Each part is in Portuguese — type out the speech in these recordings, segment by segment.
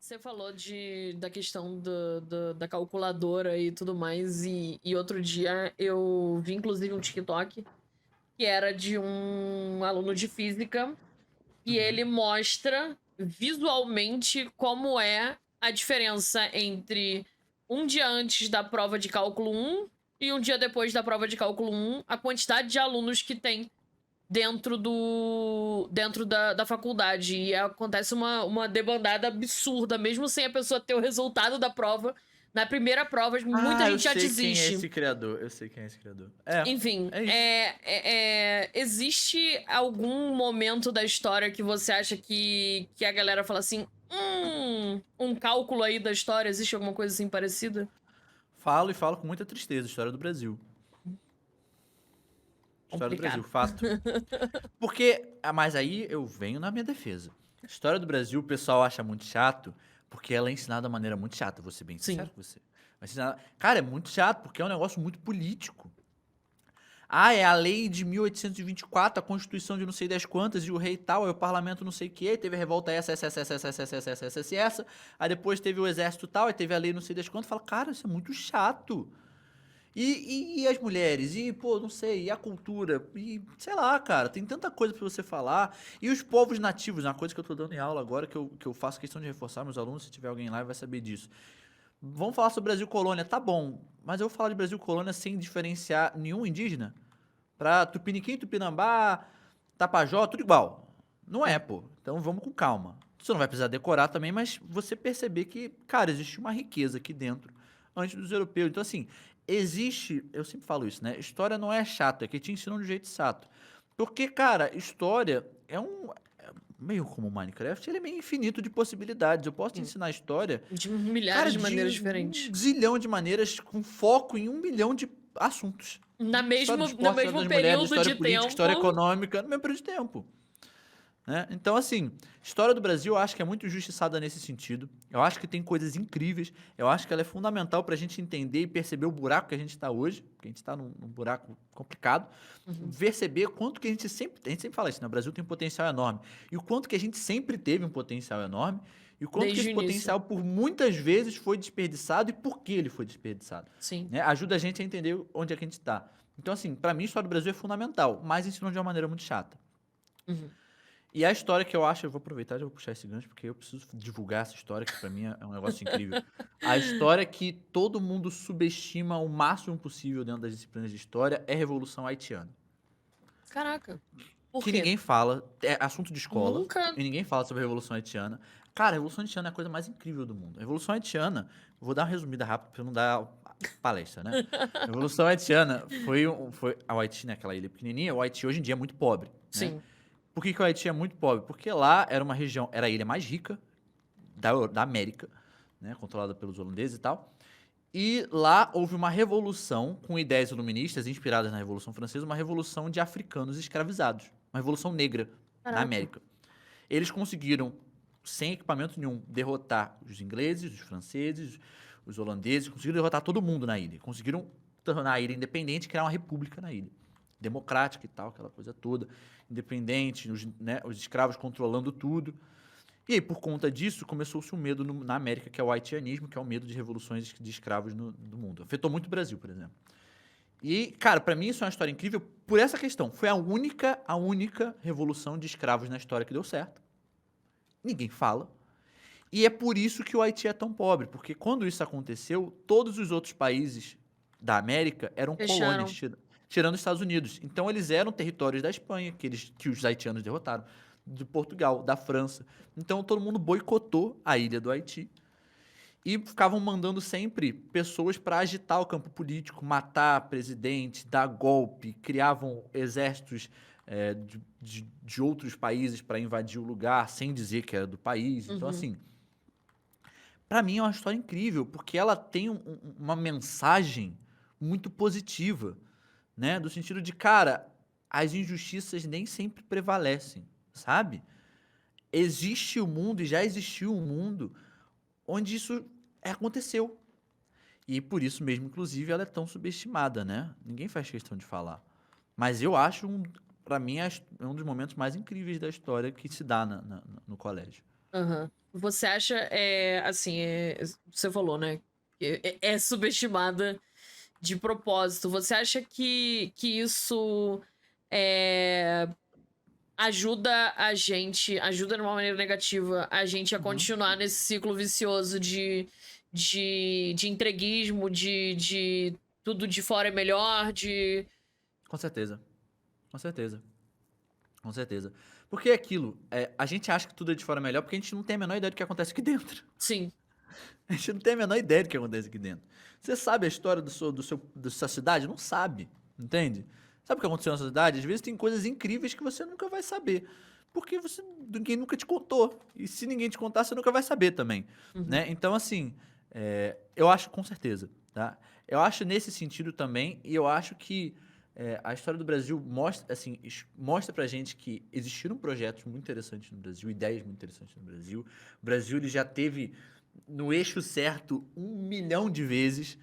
Você falou da questão da calculadora e tudo mais, e outro dia eu vi inclusive um TikTok que era de um aluno de física e Uhum. ele mostra visualmente como é a diferença entre um dia antes da prova de cálculo um e um dia depois da prova de cálculo um, a quantidade de alunos que tem dentro da faculdade. E acontece uma debandada absurda, mesmo sem a pessoa ter o resultado da prova. Na primeira prova, muita Ah, eu gente já sei quem é desiste. esse criador. Eu sei quem é esse criador. É, Enfim, é isso. existe algum momento da história que você acha que a galera fala assim: um cálculo aí da história, existe alguma coisa assim parecida? Falo e falo com muita tristeza. História do Brasil. História do Brasil, Complicado. fato. Porque, mas aí eu venho na minha defesa. História do Brasil, o pessoal acha muito chato, porque ela é ensinada de uma maneira muito chata, vou ser bem sincero Sim. com você. Cara, é muito chato, porque é um negócio muito político. Ah, é a lei de 1824, a Constituição de não sei das quantas, e o rei tal, é o parlamento não sei o quê, aí teve a revolta essa. Aí depois teve o exército tal, aí teve a lei não sei das quantas. Fala, cara, isso é muito chato. E as mulheres? E, pô, não sei, e a cultura? E, sei lá, cara, tem tanta coisa pra você falar. E os povos nativos, é uma coisa que eu tô dando em aula agora, que eu faço questão de reforçar meus alunos, se tiver alguém lá vai saber disso. Vamos falar sobre Brasil Colônia, tá bom, mas eu vou falar de Brasil Colônia sem diferenciar nenhum indígena? Pra Tupiniquim, Tupinambá, Tapajó, tudo igual. Não é, É. pô. Então vamos com calma. Você não vai precisar decorar também, mas você perceber que, cara, existe uma riqueza aqui dentro antes dos europeus. Então, assim, existe. Eu sempre falo isso, né? História não é chata, é que te ensinam de um jeito chato. Porque, cara, história é um. Meio como o Minecraft, ele é meio infinito de possibilidades. Eu posso te Sim. ensinar história, De cara, milhares de de maneiras um diferentes. zilhão de maneiras, com foco em 1 milhão de assuntos. História do No esporte, história mesmo das mulheres, período história de política, história tempo. econômica, no mesmo período de tempo. Né? Então, assim, história do Brasil eu acho que é muito injustiçada nesse sentido. Eu acho que tem coisas incríveis. Eu acho que ela é fundamental para a gente entender e perceber o buraco que a gente está hoje, porque a gente está num buraco complicado. Uhum. Perceber quanto que a gente sempre fala isso, né? O Brasil tem um potencial enorme. E o quanto que a gente sempre teve um potencial enorme. E o quanto que Desde o esse início. potencial, por muitas vezes, foi desperdiçado e por que ele foi desperdiçado. Sim. Né? Ajuda a gente a entender onde é que a gente está. Então, assim, para mim, a história do Brasil é fundamental, mas ensinou de uma maneira muito chata. Uhum. E a história que eu acho, eu vou aproveitar e já vou puxar esse gancho, porque eu preciso divulgar essa história, que pra mim é um negócio incrível. A história que todo mundo subestima o máximo possível dentro das disciplinas de história é a Revolução Haitiana. Caraca. Por Que quê? ninguém fala, é assunto de escola, Nunca. e ninguém fala sobre a Revolução Haitiana. Cara, a Revolução Haitiana é a coisa mais incrível do mundo. A Revolução Haitiana, vou dar uma resumida rápida pra não dar palestra, né? A Revolução Haitiana foi o Haiti, né, aquela ilha pequenininha, o Haiti hoje em dia é muito pobre, né? Sim. Por que, que o Haiti é muito pobre? Porque lá era uma região, era a ilha mais rica da América, né, controlada pelos holandeses e tal. E lá houve uma revolução com ideias iluministas inspiradas na Revolução Francesa, uma revolução de africanos escravizados, uma revolução negra na Caraca. América. Eles conseguiram, sem equipamento nenhum, derrotar os ingleses, os franceses, os holandeses, conseguiram derrotar todo mundo na ilha. Conseguiram tornar a ilha independente e criar uma república na ilha. Democrática e tal, aquela coisa toda. Independente, né, os escravos controlando tudo. E aí, por conta disso, começou-se um medo na América, que é o haitianismo, que é o medo de revoluções de escravos no mundo. Afetou muito o Brasil, por exemplo. E, cara, pra mim isso é uma história incrível por essa questão. Foi a única revolução de escravos na história que deu certo. Ninguém fala. E é por isso que o Haiti é tão pobre, porque quando isso aconteceu, todos os outros países da América eram colônias, Fecharam. tirando os Estados Unidos. Então eles eram territórios da Espanha, que os haitianos derrotaram, de Portugal, da França. Então todo mundo boicotou a ilha do Haiti e ficavam mandando sempre pessoas para agitar o campo político, matar presidente, dar golpe, criavam exércitos de outros países para invadir o lugar sem dizer que era do país. Então, Uhum. assim, para mim é uma história incrível, porque ela tem uma mensagem muito positiva, né? Do sentido de, cara, as injustiças nem sempre prevalecem, sabe? Existe o mundo e já existiu um mundo onde isso aconteceu. E por isso mesmo, inclusive, ela é tão subestimada, né? Ninguém faz questão de falar. Mas eu acho, para mim, é um dos momentos mais incríveis da história que se dá no colégio. Aham. você acha, assim, você falou, né? Que é subestimada de propósito. Você acha que isso é, ajuda de uma maneira negativa a gente a Uhum. continuar nesse ciclo vicioso de entreguismo, de tudo de fora é melhor, de. Com certeza. Com certeza. Com certeza. Porque é aquilo, a gente acha que tudo é de fora melhor porque a gente não tem a menor ideia do que acontece aqui dentro. Sim, A gente não tem a menor ideia do que acontece aqui dentro. Você sabe a história da sua cidade? Não sabe, entende? Sabe o que aconteceu na sua cidade? Às vezes tem coisas incríveis que você nunca vai saber. Porque ninguém nunca te contou. E se ninguém te contar, você nunca vai saber também. uhum, Né? Então, assim, eu acho com certeza. Tá? Eu acho nesse sentido também, e eu acho que a história do Brasil mostra, assim, mostra pra gente que existiram projetos muito interessantes no Brasil, ideias muito interessantes no Brasil. O Brasil ele já teve no eixo certo 1 milhão de vezes,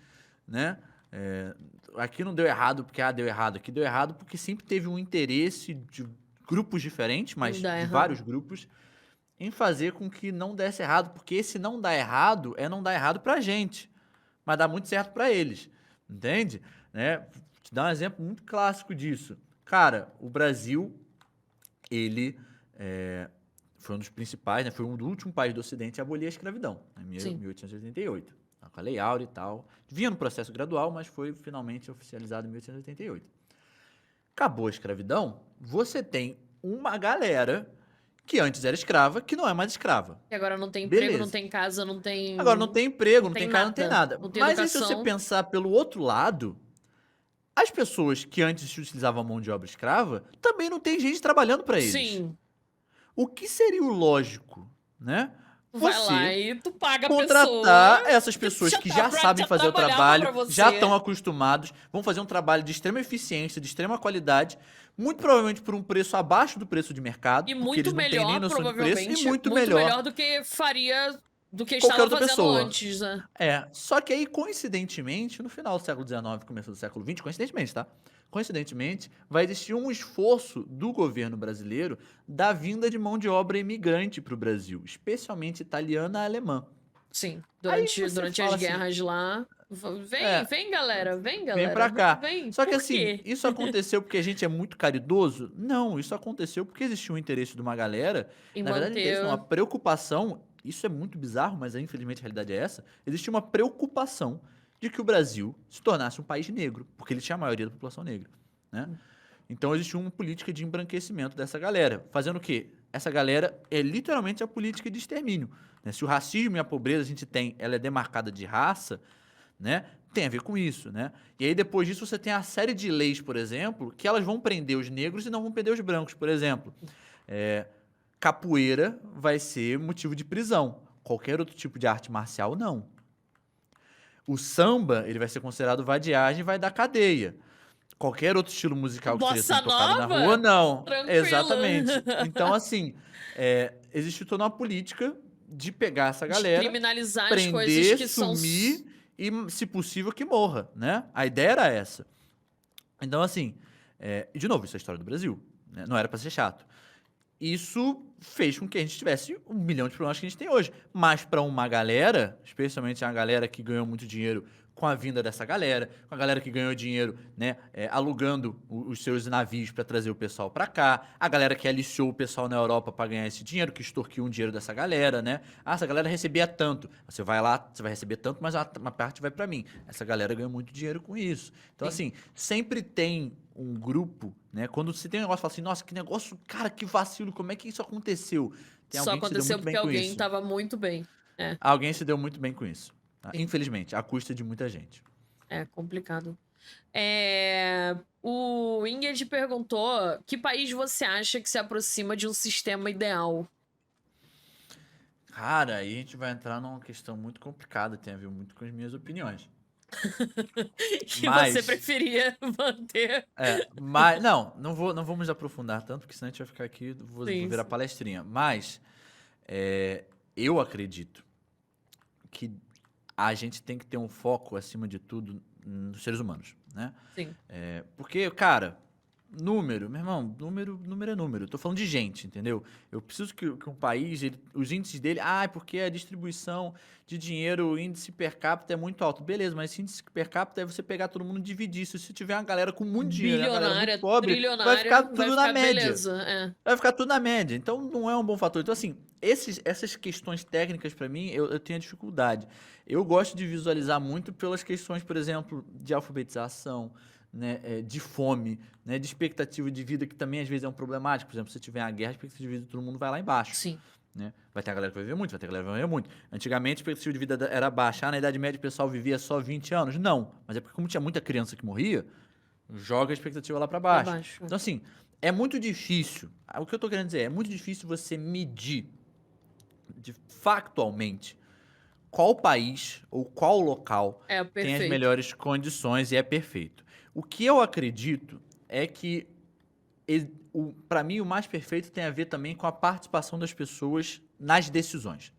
né? É, aqui não deu errado porque deu errado. Aqui deu errado porque sempre teve um interesse de grupos diferentes, mas dá de errado. vários grupos, em fazer com que não desse errado, porque esse não dá errado não dá errado pra gente, mas dá muito certo pra eles, entende? Né? Te dar um exemplo muito clássico disso. Cara, o Brasil, ele foi um dos principais, né? Foi um dos últimos países do Ocidente a abolir a escravidão, em Sim. 1888. Com a Lei Áurea e tal. Vinha no processo gradual, mas foi finalmente oficializado em 1888. Acabou a escravidão, você tem uma galera que antes era escrava, que não é mais escrava. E agora não tem emprego, não Beleza. tem casa, não Agora não tem. tem emprego, Não não tem tem casa, não tem nada. nada. Não tem Mas e se você educação. pensar pelo outro lado, as pessoas que antes se utilizavam a mão de obra escrava, também não tem gente trabalhando para eles. Sim. O que seria o lógico, né? Tu vai lá Você e tu paga a pessoa contratar essas que pessoas que já sabem já fazer o trabalhava trabalho, pra já você. estão acostumados, vão fazer um trabalho de extrema eficiência, de extrema qualidade, muito provavelmente por um preço abaixo do preço de mercado, E porque muito eles não têm nem melhor, noção de preço, e provavelmente. muito Muito melhor melhor do que faria. Do que qualquer estava outra fazendo pessoa. antes, né? Só que aí, coincidentemente, no final do século XIX, começo do século XX, coincidentemente, tá? Coincidentemente, vai existir um esforço do governo brasileiro da vinda de mão de obra imigrante para o Brasil, especialmente italiana e alemã. Sim. Aí Durante, você durante fala as assim, guerras lá. é, Vem, vem pra galera. cá. Vem. Só que Por assim, quê? isso aconteceu porque a gente é muito caridoso? Não, isso aconteceu porque existiu um interesse de uma galera. Em Na verdade, interesse não, uma manter. preocupação. Isso é muito bizarro, mas infelizmente a realidade é essa. Existia uma preocupação de que o Brasil se tornasse um país negro, porque ele tinha a maioria da população negra, né? Então existiu uma política de embranquecimento dessa galera. Fazendo o quê? Essa galera é literalmente a política de extermínio, né? Se o racismo e a pobreza a gente tem, ela é demarcada de raça, né? Tem a ver com isso, né? E aí depois disso você tem a série de leis, por exemplo, que elas vão prender os negros e não vão prender os brancos, por exemplo. É, capoeira vai ser motivo de prisão. Qualquer outro tipo de arte marcial, não. O samba, ele vai ser considerado vadiagem e vai dar cadeia. Qualquer outro estilo musical que seja Bossa sendo tocado na rua, nova? não. Tranquilo. Exatamente. Então, assim, existe toda uma política de pegar essa De galera, criminalizar as coisas prender, que são. sumir e, se possível, que morra, né? A ideia era essa. Então, assim, e de novo, isso é a história do Brasil, né? Não era pra ser chato. Isso fez com que a gente tivesse 1 milhão de problemas que a gente tem hoje. Mas para uma galera, especialmente a galera que ganhou muito dinheiro com a vinda dessa galera, com a galera que ganhou dinheiro, né, alugando os seus navios para trazer o pessoal para cá, a galera que aliciou o pessoal na Europa para ganhar esse dinheiro, que extorquiu um dinheiro dessa galera, né? Ah, essa galera recebia tanto. Você vai lá, você vai receber tanto, mas uma parte vai para mim. Essa galera ganhou muito dinheiro com isso. Então, Sim. assim, sempre tem um grupo, né? Quando você tem um negócio, fala assim, nossa, que negócio, cara, que vacilo, como é que isso aconteceu? Tem Só alguém que se deu aconteceu muito porque bem com alguém isso. tava muito bem. É, Alguém se deu muito bem com isso. Tá? sim. Infelizmente, à custa de muita gente. É complicado. O Ingrid perguntou: que país você acha que se aproxima de um sistema ideal? Cara, aí a gente vai entrar numa questão muito complicada, tem a ver muito com as minhas opiniões. Que você Mas, preferia manter. não vamos aprofundar tanto, porque senão a gente vai ficar aqui, vou Sim, virar sim. palestrinha. Mas, eu acredito que a gente tem que ter um foco, acima de tudo, nos seres humanos, né? Sim. Porque, cara, Número, meu irmão, número é número. Eu tô falando de gente, entendeu? Eu preciso que um país, os índices dele, é porque a distribuição de dinheiro, o índice per capita é muito alto. Beleza, mas esse índice per capita é você pegar todo mundo e dividir. Se tiver uma galera com muito dinheiro e uma galera muito Bilionária, pobre, vai ficar trilionária, vai tudo na ficar média. beleza. É. Vai ficar tudo na média. Então não é um bom fator. Então, assim, essas questões técnicas, pra mim, eu tenho dificuldade. Eu gosto de visualizar muito pelas questões, por exemplo, de alfabetização, né, de fome, né, de expectativa de vida, que também às vezes é um problemático. Por exemplo, se tiver uma guerra, a expectativa de vida de todo mundo vai lá embaixo. Sim. Né? Vai ter a galera que vai viver muito, vai ter a galera que vai morrer muito. Antigamente, a expectativa de vida era baixa. Na Idade Média, o pessoal vivia só 20 anos. Não. Mas é porque, como tinha muita criança que morria, joga a expectativa lá pra Pra baixo. baixo. Então, assim, é muito difícil. O que eu tô querendo dizer é muito difícil você medir factualmente qual país ou qual local É tem as perfeito. melhores condições e é perfeito. O que eu acredito é que, para mim, o mais perfeito tem a ver também com a participação das pessoas nas decisões.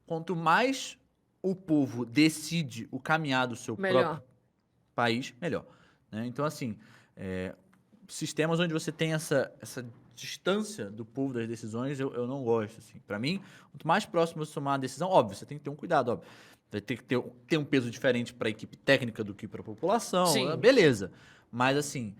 Quanto mais o povo decide o caminhar do seu Melhor. próprio país, melhor. Né? Então, assim, sistemas onde você tem essa distância do povo das decisões, eu não gosto. Assim. Para mim, quanto mais próximo você tomar uma decisão, óbvio, você tem que ter um cuidado, óbvio. Vai ter que ter um peso diferente para a equipe técnica do que para a população, Sim. beleza. Mas, assim,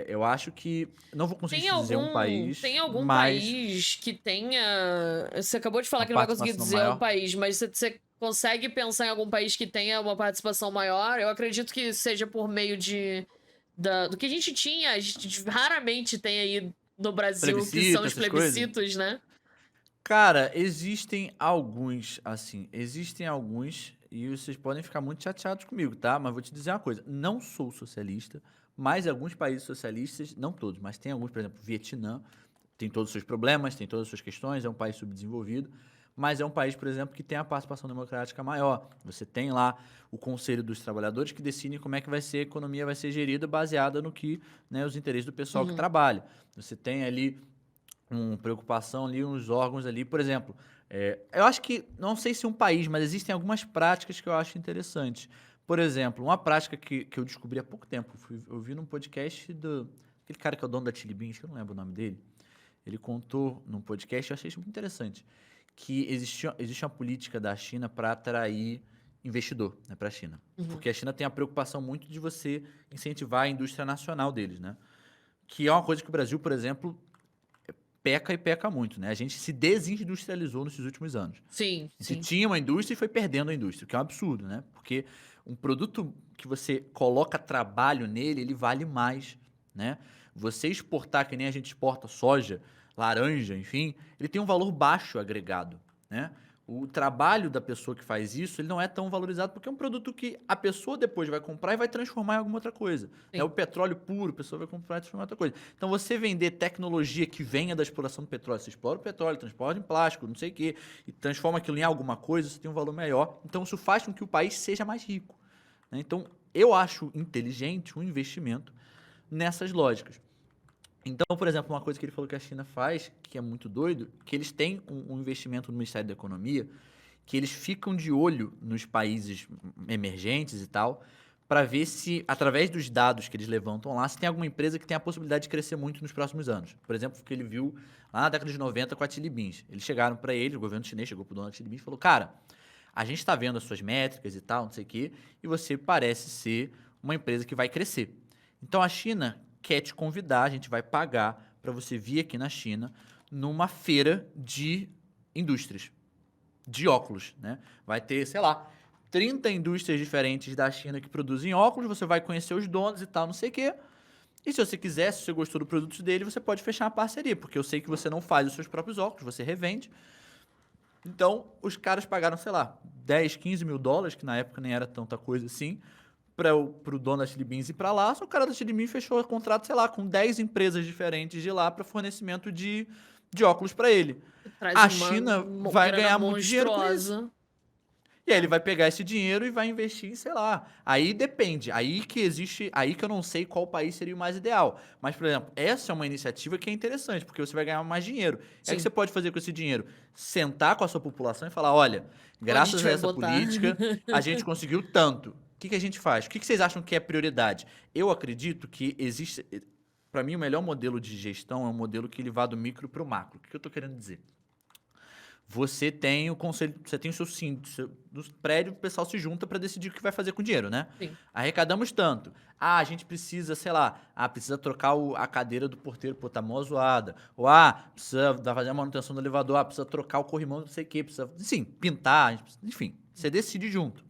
eu acho que não vou conseguir te dizer um país, Tem algum mas país que tenha. Você acabou de falar uma que não vai conseguir participação dizer o maior. país, mas você consegue pensar em algum país que tenha uma participação maior? Eu acredito que seja por meio do que a gente tinha. A gente raramente tem aí no Brasil, que são Plebiscito, os essas coisas. plebiscitos, né? Cara, existem alguns, assim, e vocês podem ficar muito chateados comigo, tá? Mas vou te dizer uma coisa, não sou socialista, mas alguns países socialistas, não todos, mas tem alguns, por exemplo, Vietnã, tem todos os seus problemas, tem todas as suas questões, é um país subdesenvolvido, mas é um país, por exemplo, que tem a participação democrática maior. Você tem lá o Conselho dos Trabalhadores que decide como é que vai ser a economia, vai ser gerida baseada no que, né, os interesses do pessoal que trabalha. Você tem ali uma preocupação ali, uns órgãos ali, por exemplo, eu acho que, não sei se um país, mas existem algumas práticas que eu acho interessantes. Por exemplo, uma prática que eu descobri há pouco tempo, eu vi num podcast aquele cara que é o dono da Chili Beans, que eu não lembro o nome dele, ele contou num podcast, eu achei isso muito interessante, que existe uma política da China para atrair investidor, né, para a China. Porque a China tem a preocupação muito de você incentivar a indústria nacional deles, né? Que é uma coisa que o Brasil, por exemplo, peca e peca muito, né? A gente se desindustrializou nesses últimos anos. Sim, A gente sim. tinha uma indústria e foi perdendo a indústria, o que é um absurdo, né? Porque um produto que você coloca trabalho nele, ele vale mais, né? Você exportar, que nem a gente exporta soja, laranja, enfim, ele tem um valor baixo agregado, né? O trabalho da pessoa que faz isso, ele não é tão valorizado porque é um produto que a pessoa depois vai comprar e vai transformar em alguma outra coisa. Sim. O petróleo puro, a pessoa vai comprar e transformar em outra coisa. Então, você vender tecnologia que venha da exploração do petróleo, você explora o petróleo, transporta em plástico, não sei o quê, e transforma aquilo em alguma coisa, você tem um valor melhor. Então, isso faz com que o país seja mais rico. Né? Então, eu acho inteligente um investimento nessas lógicas. Então, por exemplo, uma coisa que ele falou que a China faz, que é muito doido, que eles têm um investimento no Ministério da Economia, que eles ficam de olho nos países emergentes e tal, para ver se, através dos dados que eles levantam lá, se tem alguma empresa que tem a possibilidade de crescer muito nos próximos anos. Por exemplo, o que ele viu lá na década de 90 com a Chili Beans. Eles chegaram para ele, o governo chinês chegou pro dono da Chili Beans e falou, cara, a gente está vendo as suas métricas e tal, não sei o quê, e você parece ser uma empresa que vai crescer. Então, a China quer te convidar, a gente vai pagar para você vir aqui na China numa feira de indústrias, de óculos, né? Vai ter, sei lá, 30 indústrias diferentes da China que produzem óculos, você vai conhecer os donos e tal, não sei o quê. E se você quiser, se você gostou do produto dele, você pode fechar uma parceria, porque eu sei que você não faz os seus próprios óculos, você revende. Então, os caras pagaram, sei lá, 10, 15 mil dólares, que na época nem era tanta coisa assim, pro dono da Chili Beans ir para lá, só o cara da Chili Beans fechou o contrato, sei lá, com 10 empresas diferentes de lá para fornecimento de óculos para ele. Traz A uma China vai grana ganhar muito dinheiro com isso. monstruosa. E aí ele vai pegar esse dinheiro e vai investir em, sei lá. Aí depende. Aí que existe. Aí que eu não sei qual país seria o mais ideal. Mas, por exemplo, essa é uma iniciativa que é interessante, porque você vai ganhar mais dinheiro. É Sim. que você pode fazer com esse dinheiro? Sentar com a sua população e falar: olha, graças a vai essa botar? política, a gente conseguiu tanto. O que a gente faz? O que vocês acham que é prioridade? Eu acredito que existe. para mim, o melhor modelo de gestão é um modelo que ele vá do micro para o macro. O que eu estou querendo dizer? Você tem o conselho, você tem o seu síndico do prédio, o pessoal se junta para decidir o que vai fazer com o dinheiro, né? Sim. Arrecadamos tanto. Ah, a gente precisa, sei lá, precisa trocar a cadeira do porteiro, pô, tá mó zoada. Ou, precisa fazer a manutenção do elevador, precisa trocar o corrimão, não sei o quê, precisa, sim, pintar, enfim, você decide junto.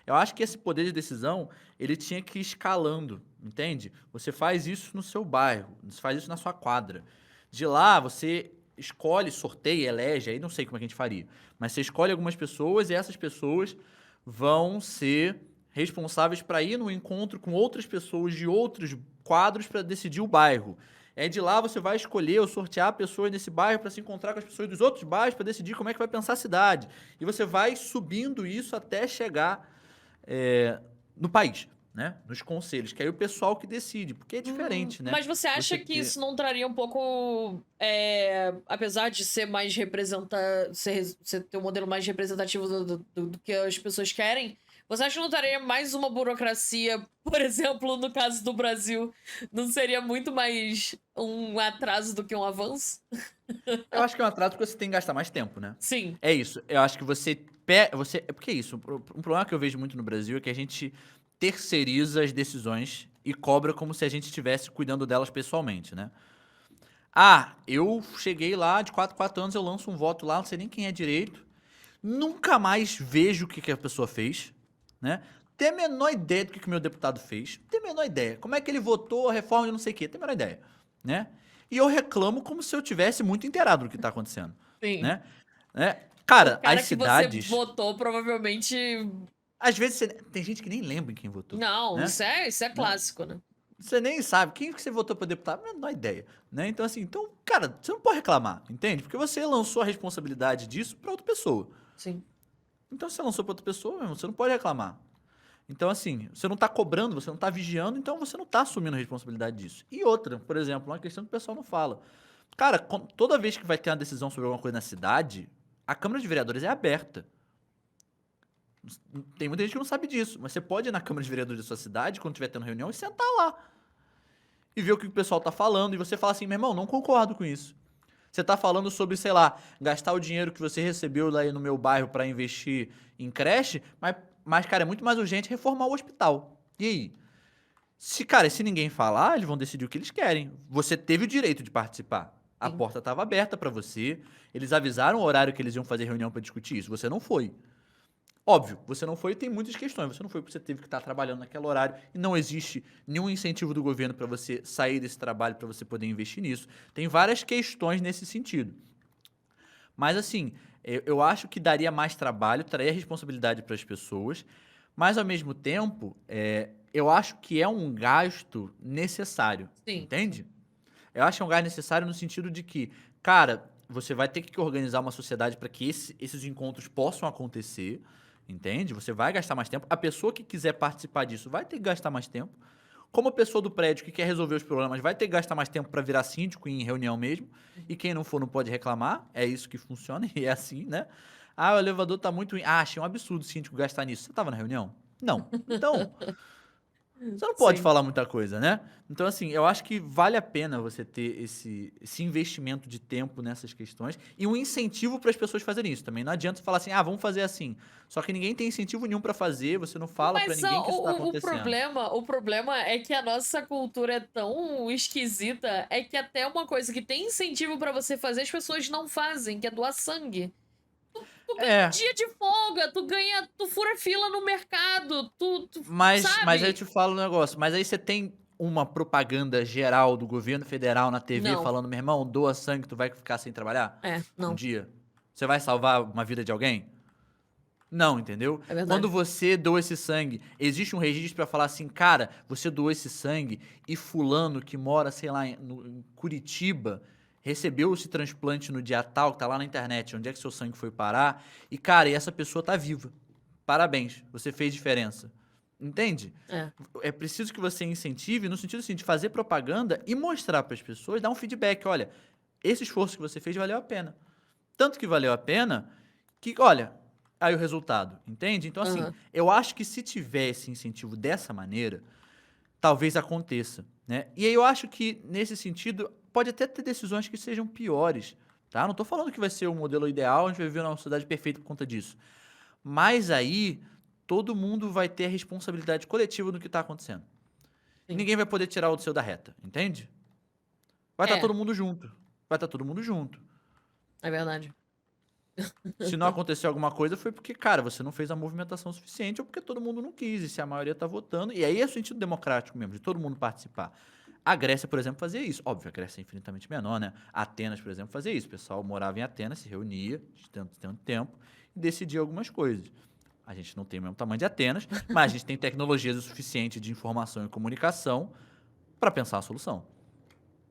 Eu acho que esse poder de decisão, ele tinha que ir escalando, entende? Você faz isso no seu bairro, você faz isso na sua quadra. De lá, você escolhe, sorteia, elege, aí não sei como é que a gente faria, mas você escolhe algumas pessoas e essas pessoas vão ser responsáveis para ir no encontro com outras pessoas de outros quadros para decidir o bairro. É de lá você vai escolher ou sortear pessoas nesse bairro para se encontrar com as pessoas dos outros bairros para decidir como é que vai pensar a cidade. E você vai subindo isso até chegar no país, né? Nos conselhos, que aí o pessoal que decide, porque é diferente, né? Mas você acha que isso não traria um pouco, apesar de ser mais você ter um modelo mais representativo do que as pessoas querem, você acha que não traria mais uma burocracia, por exemplo, no caso do Brasil, não seria muito mais um atraso do que um avanço? Eu acho que é um atraso porque você tem que gastar mais tempo, né? Sim. É isso. Eu acho que é porque é isso. Um problema que eu vejo muito no Brasil é que a gente terceiriza as decisões e cobra como se a gente estivesse cuidando delas pessoalmente, né? Eu cheguei lá, de 4 em 4 anos eu lanço um voto lá, não sei nem quem é direito. Nunca mais vejo o que a pessoa fez, né? Tem a menor ideia do que o meu deputado fez. Tem a menor ideia. Como é que ele votou a reforma de não sei o quê. Tem a menor ideia, né? E eu reclamo como se eu tivesse muito inteirado do que tá acontecendo, Sim. né? O Cara, cara as que você cidades... votou provavelmente. Às vezes tem gente que nem lembra em quem votou, Não, né? isso é Né? clássico, né? Você nem sabe quem que você votou para deputado, menor ideia, né? Então assim, cara, você não pode reclamar, entende? Porque você lançou a responsabilidade disso para outra pessoa. Sim. Então se você lançou para outra pessoa, meu irmão, você não pode reclamar. Então assim, você não tá cobrando, você não tá vigiando, então você não tá assumindo a responsabilidade disso. E outra, por exemplo, uma questão que o pessoal não fala. Cara, toda vez que vai ter uma decisão sobre alguma coisa na cidade, a Câmara de Vereadores é aberta. Tem muita gente que não sabe disso, mas você pode ir na Câmara de Vereadores da sua cidade, quando estiver tendo reunião, e sentar lá. E ver o que o pessoal tá falando, e você fala assim, meu irmão, não concordo com isso. Você tá falando sobre, sei lá, gastar o dinheiro que você recebeu lá no meu bairro para investir em creche, mas, cara, é muito mais urgente reformar o hospital. E aí? Cara, se ninguém falar, eles vão decidir o que eles querem. Você teve o direito de participar. A Sim. porta estava aberta para você. Eles avisaram o horário que eles iam fazer reunião para discutir isso. Você não foi. Óbvio, você não foi e tem muitas questões. Você não foi porque você teve que estar trabalhando naquele horário e não existe nenhum incentivo do governo para você sair desse trabalho, para você poder investir nisso. Tem várias questões nesse sentido. Mas assim, eu acho que daria mais trabalho, traria responsabilidade para as pessoas, mas ao mesmo tempo, eu acho que é um gasto necessário, Sim. entende? Eu acho que é um gasto necessário no sentido de que, cara, você vai ter que organizar uma sociedade para que esses encontros possam acontecer, entende? Você vai gastar mais tempo. A pessoa que quiser participar disso vai ter que gastar mais tempo. Como a pessoa do prédio que quer resolver os problemas vai ter que gastar mais tempo para virar síndico em reunião mesmo. E quem não for não pode reclamar. É isso que funciona e é assim, né? O elevador tá muito ruim. Achei um absurdo o síndico gastar nisso. Você tava na reunião? Não. Então, você não pode Sim. falar muita coisa, né? Então, assim, eu acho que vale a pena você ter esse investimento de tempo nessas questões e um incentivo para as pessoas fazerem isso também. Não adianta você falar assim, vamos fazer assim. Só que ninguém tem incentivo nenhum para fazer, você não fala para Mas ninguém que isso tá o acontecendo. o problema é que a nossa cultura é tão esquisita, é que até uma coisa que tem incentivo pra você fazer, as pessoas não fazem, que é doar sangue. Tu ganha um É, dia de folga, tu fura fila no mercado, mas aí eu sabe? te falo um negócio. Mas aí você tem uma propaganda geral do governo federal na TV Não. falando, meu irmão, doa sangue, tu vai ficar sem trabalhar? Um Não. dia. Você vai salvar uma vida de alguém? Não, entendeu? É verdade. Quando você doa esse sangue, existe um registro pra falar assim, cara, você doou esse sangue e fulano que mora, sei lá, em Curitiba, recebeu esse transplante no dia tal, que tá lá na internet, onde é que seu sangue foi parar, e cara, e essa pessoa tá viva. Parabéns, você fez diferença. Entende? É. É preciso que você incentive no sentido assim, de fazer propaganda e mostrar para as pessoas, dar um feedback, olha, esse esforço que você fez valeu a pena. Tanto que valeu a pena que, olha, aí o resultado, entende? Então, assim, Aham. eu acho que se tiver esse incentivo dessa maneira, talvez aconteça, né? E aí eu acho que, nesse sentido, pode até ter decisões que sejam piores, tá? Não tô falando que vai ser o modelo ideal, a gente vai viver numa sociedade perfeita por conta disso. Mas aí, todo mundo vai ter a responsabilidade coletiva do que tá acontecendo. E Sim. ninguém vai poder tirar o seu da reta, entende? Vai estar É, todo mundo junto. Vai estar todo mundo junto. é verdade. Se não aconteceu alguma coisa, foi porque, cara, você não fez a movimentação suficiente ou porque todo mundo não quis. E se a maioria tá votando. E aí é o sentido democrático mesmo, de todo mundo participar. A Grécia, por exemplo, fazia isso. Óbvio, a Grécia é infinitamente menor, né? Atenas, por exemplo, fazia isso. O pessoal morava em Atenas, se reunia de tanto, tanto tempo e decidia algumas coisas. A gente não tem o mesmo tamanho de Atenas, mas a gente tem tecnologias o suficiente de informação e comunicação para pensar a solução.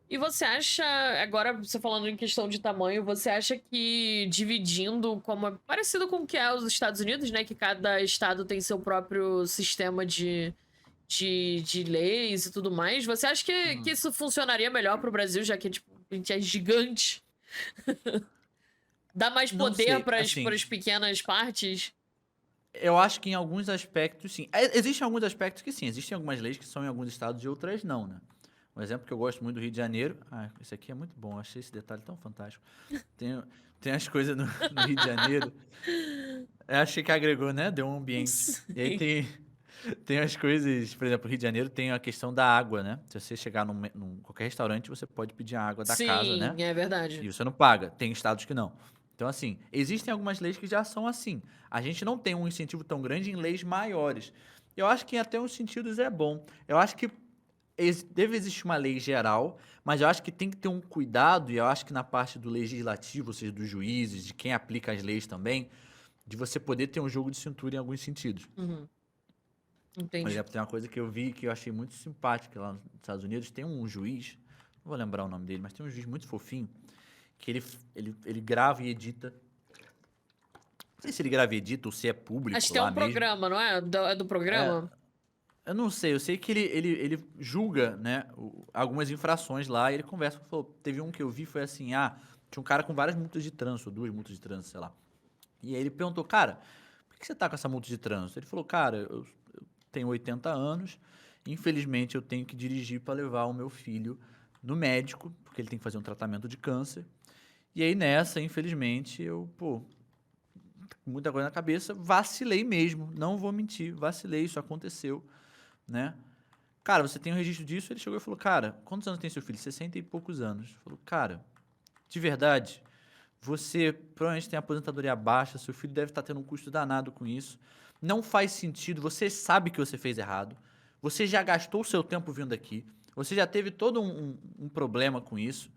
E você acha, agora você falando em questão de tamanho, você acha que dividindo, como é parecido com o que é os Estados Unidos, né? Que cada estado tem seu próprio sistema de leis e tudo mais, você acha que isso funcionaria melhor pro Brasil, já que tipo, a gente é gigante? Dá mais Não poder sei, para assim, as pequenas partes? eu acho que em alguns aspectos, sim. Existem alguns aspectos que sim. Existem algumas leis que são em alguns estados e outras não, né? Um exemplo que eu gosto muito do Rio de Janeiro. Ah, esse aqui é muito bom. Eu achei esse detalhe tão fantástico. Tem, tem as coisas no Rio de Janeiro. Eu achei que agregou, né? Deu um ambiente. E aí Sim, tem as coisas. Por exemplo, o Rio de Janeiro tem a questão da água, né? Se você chegar num qualquer restaurante, você pode pedir a água da casa, né? sim, é verdade. E você não paga. Tem estados que não. Então, assim, existem algumas leis que já são assim. A gente não tem um incentivo tão grande em leis maiores. Eu acho que em até uns sentidos é bom. Eu acho que deve existir uma lei geral, mas eu acho que tem que ter um cuidado, e eu acho que na parte do legislativo, ou seja, dos juízes, de quem aplica as leis também, de você poder ter um jogo de cintura em alguns sentidos. Uhum, Por entendi. exemplo, tem uma coisa que eu vi que eu achei muito simpática lá nos Estados Unidos, tem um juiz, não vou lembrar o nome dele, mas tem um juiz muito fofinho, que ele grava e edita. Não sei se ele grava e edita ou se é Acho público que é lá um mesmo. programa, não é? É do É, programa? eu não sei, eu sei que ele julga, né, algumas infrações lá e ele conversa. Falou, teve um que eu vi, foi assim, tinha um cara com várias multas de trânsito, 2 multas de trânsito, sei lá. E aí ele perguntou, cara, por que você tá com essa multa de trânsito? Ele falou, cara, eu tenho 80 anos, infelizmente eu tenho que dirigir para levar o meu filho no médico, porque ele tem que fazer um tratamento de câncer. E aí nessa, infelizmente, eu, pô, com muita coisa na cabeça, vacilei mesmo, não vou mentir, vacilei, isso aconteceu, né? Cara, você tem um registro disso? Ele chegou e falou, cara, quantos anos tem seu filho? 60 e poucos anos. Falou, cara, de verdade, você provavelmente tem aposentadoria baixa, seu filho deve estar tendo um custo danado com isso. Não faz sentido, você sabe que você fez errado, você já gastou o seu tempo vindo aqui, você já teve todo um problema com isso.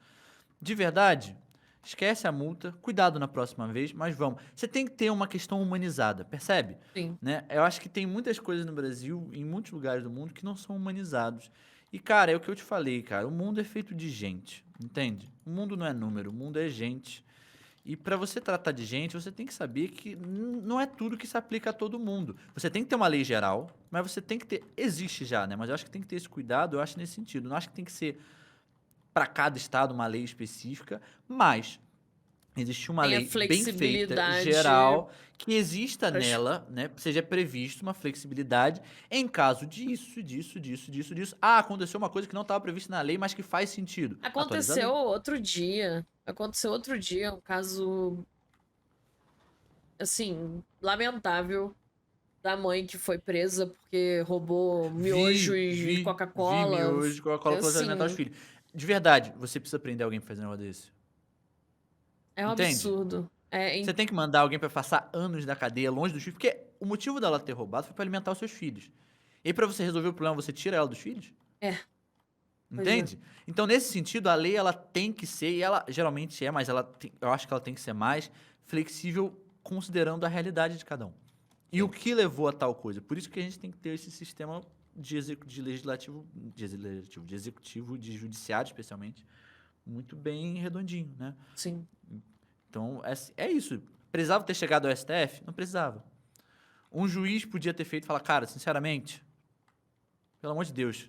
De verdade, esquece a multa, cuidado na próxima vez, mas vamos. Você tem que ter uma questão humanizada, percebe? Sim. Né? Eu acho que tem muitas coisas no Brasil, em muitos lugares do mundo, que não são humanizados. E, cara, é o que eu te falei, cara. O mundo é feito de gente, entende? O mundo não é número, o mundo é gente. E para você tratar de gente, você tem que saber que não é tudo que se aplica a todo mundo. Você tem que ter uma lei geral, mas você tem que ter. Existe já, né? Mas eu acho que tem que ter esse cuidado, eu acho nesse sentido. Não acho que tem que ser para cada estado uma lei específica, mas existe uma Tem a lei bem feita, flexibilidade geral, que exista para nela, né, seja previsto uma flexibilidade em caso disso, disso, disso, disso, disso. Ah, aconteceu uma coisa que não estava prevista na lei, mas que faz sentido. Atualiza a Aconteceu lei. outro dia. Aconteceu outro dia um caso, assim, lamentável da mãe que foi presa porque roubou miojo e Vi Coca-Cola. miojo, Coca-Cola para alimentar os Assim, filhos. De verdade, você precisa prender alguém pra fazer um negócio desse. é um Entende? absurdo. É, Você tem que mandar alguém pra passar anos da cadeia longe dos filhos, porque o motivo dela ter roubado foi pra alimentar os seus filhos. E aí, pra você resolver o problema, você tira ela dos filhos? é, pois é. Entende? Então, nesse sentido, a lei ela tem que ser, e ela geralmente é, mas eu acho que ela tem que ser mais flexível considerando a realidade de cada um. E o Sim, que levou a tal coisa? Por isso que a gente tem que ter esse sistema de de executivo, de judiciário especialmente, muito bem redondinho, né? sim. Então, é isso. Precisava ter chegado ao STF? Não precisava. Um juiz podia ter feito e falar, cara, sinceramente, pelo amor de Deus,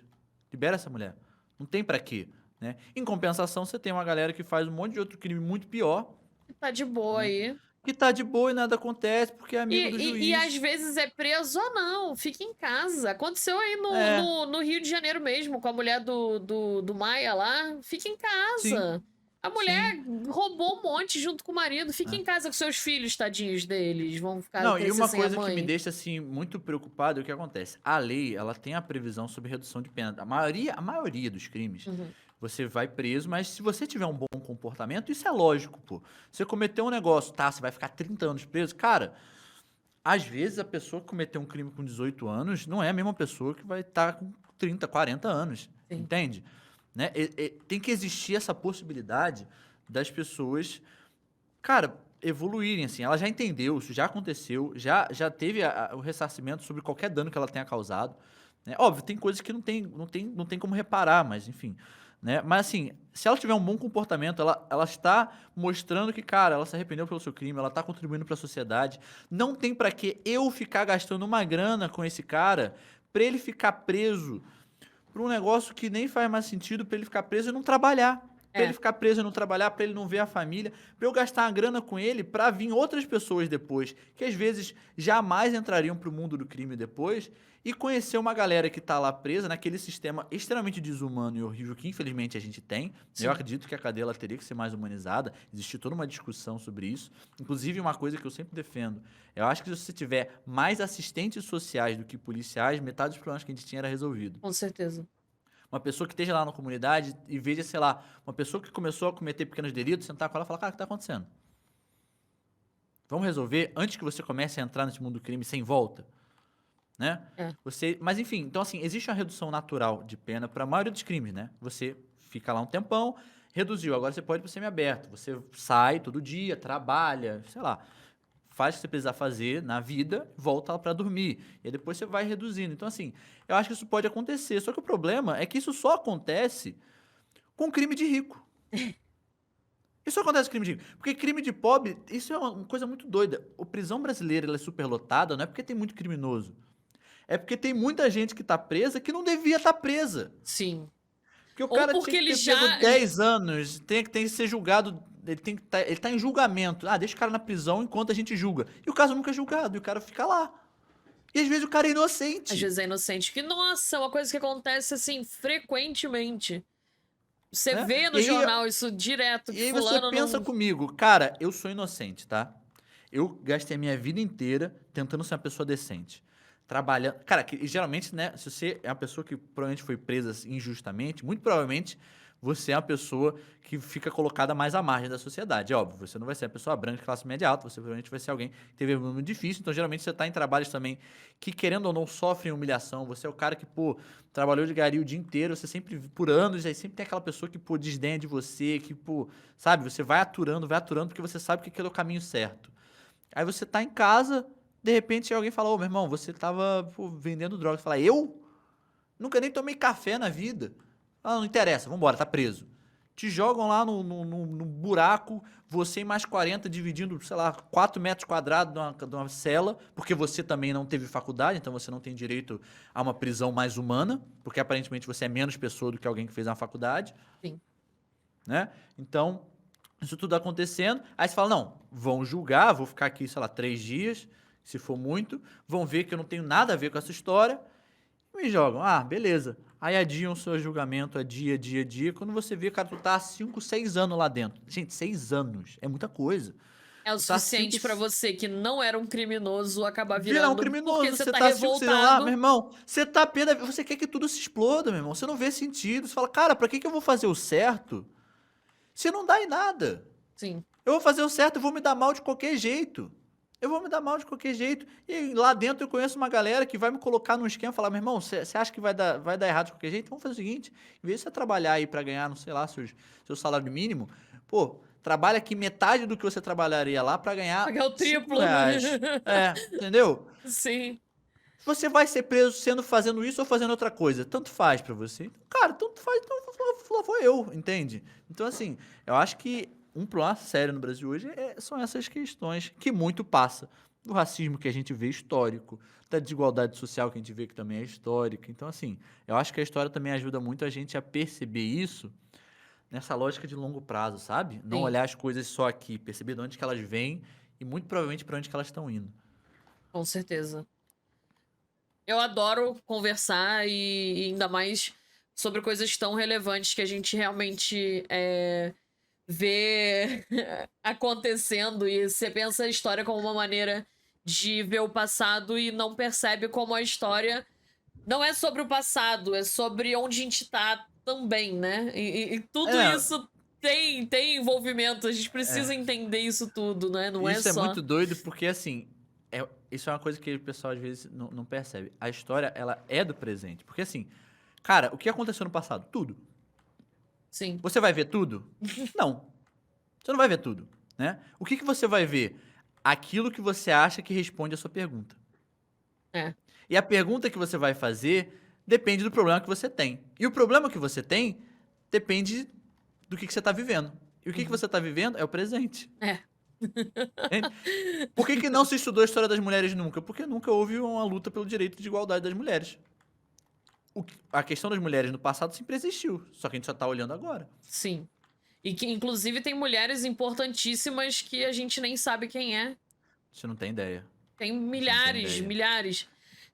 libera essa mulher. Não tem pra quê, né? Em compensação, você tem uma galera que faz um monte de outro crime muito pior, Tá de boa né? aí. que tá de boa e nada acontece porque é amigo do E às juiz. vezes é preso ou não, fica em casa. Aconteceu aí no, É, no, no Rio de Janeiro mesmo, com a mulher do Maia lá, fica em sim, casa. A sim. mulher roubou um monte junto com o marido, fica É. em casa com seus filhos, tadinhos deles, vão ficar Não, e crescer uma sem a coisa que me mãe. deixa, assim, muito preocupado é o que acontece. A lei, ela tem a previsão sobre redução de pena. A maioria dos crimes, Uhum. você vai preso, mas se você tiver um bom comportamento, isso é lógico, pô. Você cometeu um negócio, tá, você vai ficar 30 anos preso. Cara, às vezes a pessoa que cometeu um crime com 18 anos não é a mesma pessoa que vai estar com 30, 40 anos, Sim. entende? Né? Tem que existir essa possibilidade das pessoas, cara, evoluírem, assim. Ela já entendeu, isso já aconteceu, já teve o ressarcimento sobre qualquer dano que ela tenha causado. Né? Óbvio, tem coisas que não tem como reparar, mas enfim. Né? Mas assim, se ela tiver um bom comportamento, ela está mostrando que, cara, ela se arrependeu pelo seu crime, ela está contribuindo para a sociedade. Não tem para que eu ficar gastando uma grana com esse cara para ele ficar preso para um negócio que nem faz mais sentido para ele ficar preso e não trabalhar. Para ele É. ficar preso e não trabalhar, para ele não ver a família, para eu gastar uma grana com ele para vir outras pessoas depois, que às vezes jamais entrariam para o mundo do crime depois, e conhecer uma galera que tá lá presa naquele sistema extremamente desumano e horrível que infelizmente a gente tem. Eu Sim. acredito que a cadeia ela teria que ser mais humanizada, existe toda uma discussão sobre isso. Inclusive, uma coisa que eu sempre defendo, eu acho que se você tiver mais assistentes sociais do que policiais, metade dos problemas que a gente tinha era resolvido. Com certeza. Uma pessoa que esteja lá na comunidade e veja, sei lá, uma pessoa que começou a cometer pequenos delitos, sentar com ela e falar, cara, o que tá acontecendo? Vamos resolver antes que você comece a entrar nesse mundo do crime sem volta, né? É. Mas enfim, então assim, existe uma redução natural de pena para a maioria dos crimes, né? Você fica lá um tempão, reduziu, agora você pode ir pro semiaberto. Você sai todo dia, trabalha, sei lá, faz o que você precisar fazer na vida, volta para dormir. E aí depois você vai reduzindo. Então, assim, eu acho que isso pode acontecer. Só que o problema é que isso só acontece com crime de rico. Isso acontece com crime de rico. Porque crime de pobre, isso é uma coisa muito doida. A prisão brasileira ela é superlotada, não é porque tem muito criminoso. É porque tem muita gente que tá presa que não devia estar presa. Sim. Porque o Ou cara tinha porque que ele ter já. pego 10 anos, tem que ser julgado, ele tá em julgamento. Ah, deixa o cara na prisão enquanto a gente julga. E o caso nunca é julgado, e o cara fica lá. E às vezes o cara é Às inocente, vezes é inocente. Que, nossa, é uma coisa que acontece assim, frequentemente. Você né? vê E no aí, jornal isso direto, que e aí você fulano pensa não. comigo, cara, eu sou inocente, tá? Eu gastei a minha vida inteira tentando ser uma pessoa decente. Trabalhando. Cara, que, geralmente, né? Se você é uma pessoa que provavelmente foi presa injustamente, muito provavelmente você é uma pessoa que fica colocada mais à margem da sociedade. É óbvio, você não vai ser uma pessoa branca, classe média alta, você provavelmente vai ser alguém que teve um muito difícil. Então, geralmente, você está em trabalhos também que, querendo ou não, sofrem humilhação. Você é o cara que, pô, trabalhou de gari o dia inteiro, você sempre, por anos, aí sempre tem aquela pessoa que, pô, desdenha de você, que, pô, sabe, você vai aturando, porque você sabe que aquele é o caminho certo. Aí você tá em casa, de repente alguém fala, ô, meu irmão, você tava, pô, vendendo drogas. Você fala, eu? Nunca nem tomei café na vida. Ah, não interessa, vambora, tá preso. Te jogam lá no buraco, você e mais 40 dividindo, sei lá, 4 metros quadrados de uma cela, porque você também não teve faculdade, então você não tem direito a uma prisão mais humana, porque aparentemente você é menos pessoa do que alguém que fez uma faculdade, Sim. né? Então, isso tudo acontecendo, aí você fala, não, vão julgar, vou ficar aqui, sei lá, 3 dias, se for muito, vão ver que eu não tenho nada a ver com essa história, e me jogam. Ah, beleza. Aí adiam o seu julgamento, dia. Quando você vê, cara, tu tá há 5, 6 anos lá dentro. Gente, 6 anos é muita coisa. É o Tu tá há 5, suficiente pra você que não era um criminoso acabar virar um virando porque criminoso. você Você tá tá há 5, 6 anos lá, meu revoltado. irmão. Você tá pé da vida. Você quer que tudo se exploda, meu irmão. Você não vê sentido. Você fala, cara, pra que eu vou fazer o certo se não dá em nada? Sim. Eu vou fazer o certo, eu vou me dar mal de qualquer jeito. Eu vou me dar mal de qualquer jeito. E lá dentro eu conheço uma galera que vai me colocar num esquema e falar, meu irmão, você acha que vai dar errado de qualquer jeito? Vamos fazer o seguinte, em vez de você trabalhar aí pra ganhar, não sei lá, seu salário mínimo, pô, trabalha aqui metade do que você trabalharia lá pra ganhar Pagar o 5 triplo. reais. É, entendeu? Sim. Você vai ser preso fazendo isso ou fazendo outra coisa. Tanto faz pra você. Então, cara, tanto faz, então lá vou eu, entende? Então, assim, eu acho que um problema sério no Brasil hoje são essas questões que muito passa do racismo que a gente vê histórico, da desigualdade social que a gente vê que também é histórica. Então, assim, eu acho que a história também ajuda muito a gente a perceber isso nessa lógica de longo prazo, sabe? Não Sim. olhar as coisas só aqui, perceber de onde que elas vêm e muito provavelmente para onde que elas estão indo. Com certeza. Eu adoro conversar e ainda mais sobre coisas tão relevantes que a gente realmente vê acontecendo e você pensa a história como uma maneira de ver o passado e não percebe como a história não é sobre o passado, é sobre onde a gente tá também, né? E tudo É, isso tem envolvimento, a gente precisa é. entender isso tudo, né? Não é Isso é só. muito doido porque, assim, isso é uma coisa que o pessoal às vezes não percebe. A história, ela é do presente. Porque, assim, cara, o que aconteceu no passado? Tudo. Sim. Você vai ver tudo? Não. Você não vai ver tudo, né? O que você vai ver? Aquilo que você acha que responde a sua pergunta. É. E a pergunta que você vai fazer depende do problema que você tem. E o problema que você tem depende do que você está vivendo. E o que Uhum. você está vivendo é o presente. É. Entende? Por que não se estudou a história das mulheres nunca? Porque nunca houve uma luta pelo direito de igualdade das mulheres. A questão das mulheres no passado sempre existiu, só que a gente só tá olhando agora. Sim. E que, inclusive, tem mulheres importantíssimas que a gente nem sabe quem é. Você não tem ideia. Tem Você não tem milhares, ideia. milhares.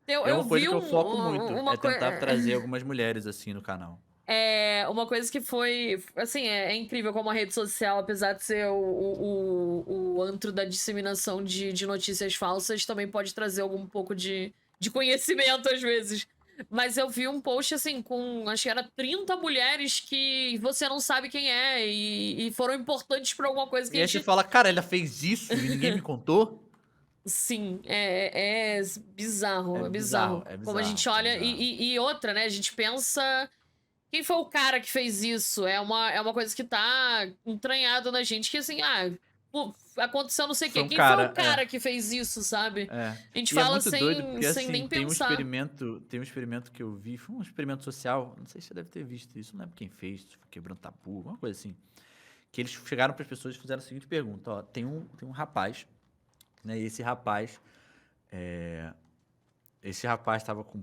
Eu, É eu uma coisa vi que eu foco muito, uma é coisa. tentar trazer algumas mulheres assim no canal. É uma coisa que foi. Assim, é incrível como a rede social, apesar de ser o antro da disseminação de notícias falsas, também pode trazer algum pouco de conhecimento às vezes. Mas eu vi um post assim com, acho que era 30 mulheres que você não sabe quem é e foram importantes pra alguma coisa que E a aí você gente. fala, cara, ela fez isso e ninguém me contou? Sim, é bizarro, É é bizarro, bizarro. é Como a bizarro, gente é olha bizarro. e outra, né? A gente pensa. Quem foi o cara que fez isso? É uma coisa que tá entranhado na gente, que assim, pô, aconteceu não sei o Foi quê. um Quem foi o cara, cara que fez isso, sabe? é. A gente E é fala muito doido sem, porque sem assim, nem pensar. tem um experimento que eu vi, foi um experimento social, não sei se você deve ter visto isso, não lembro quem fez, quebrando tabu, alguma coisa assim. Que eles chegaram para as pessoas e fizeram a seguinte pergunta, ó, tem um rapaz, né, e esse rapaz estava com,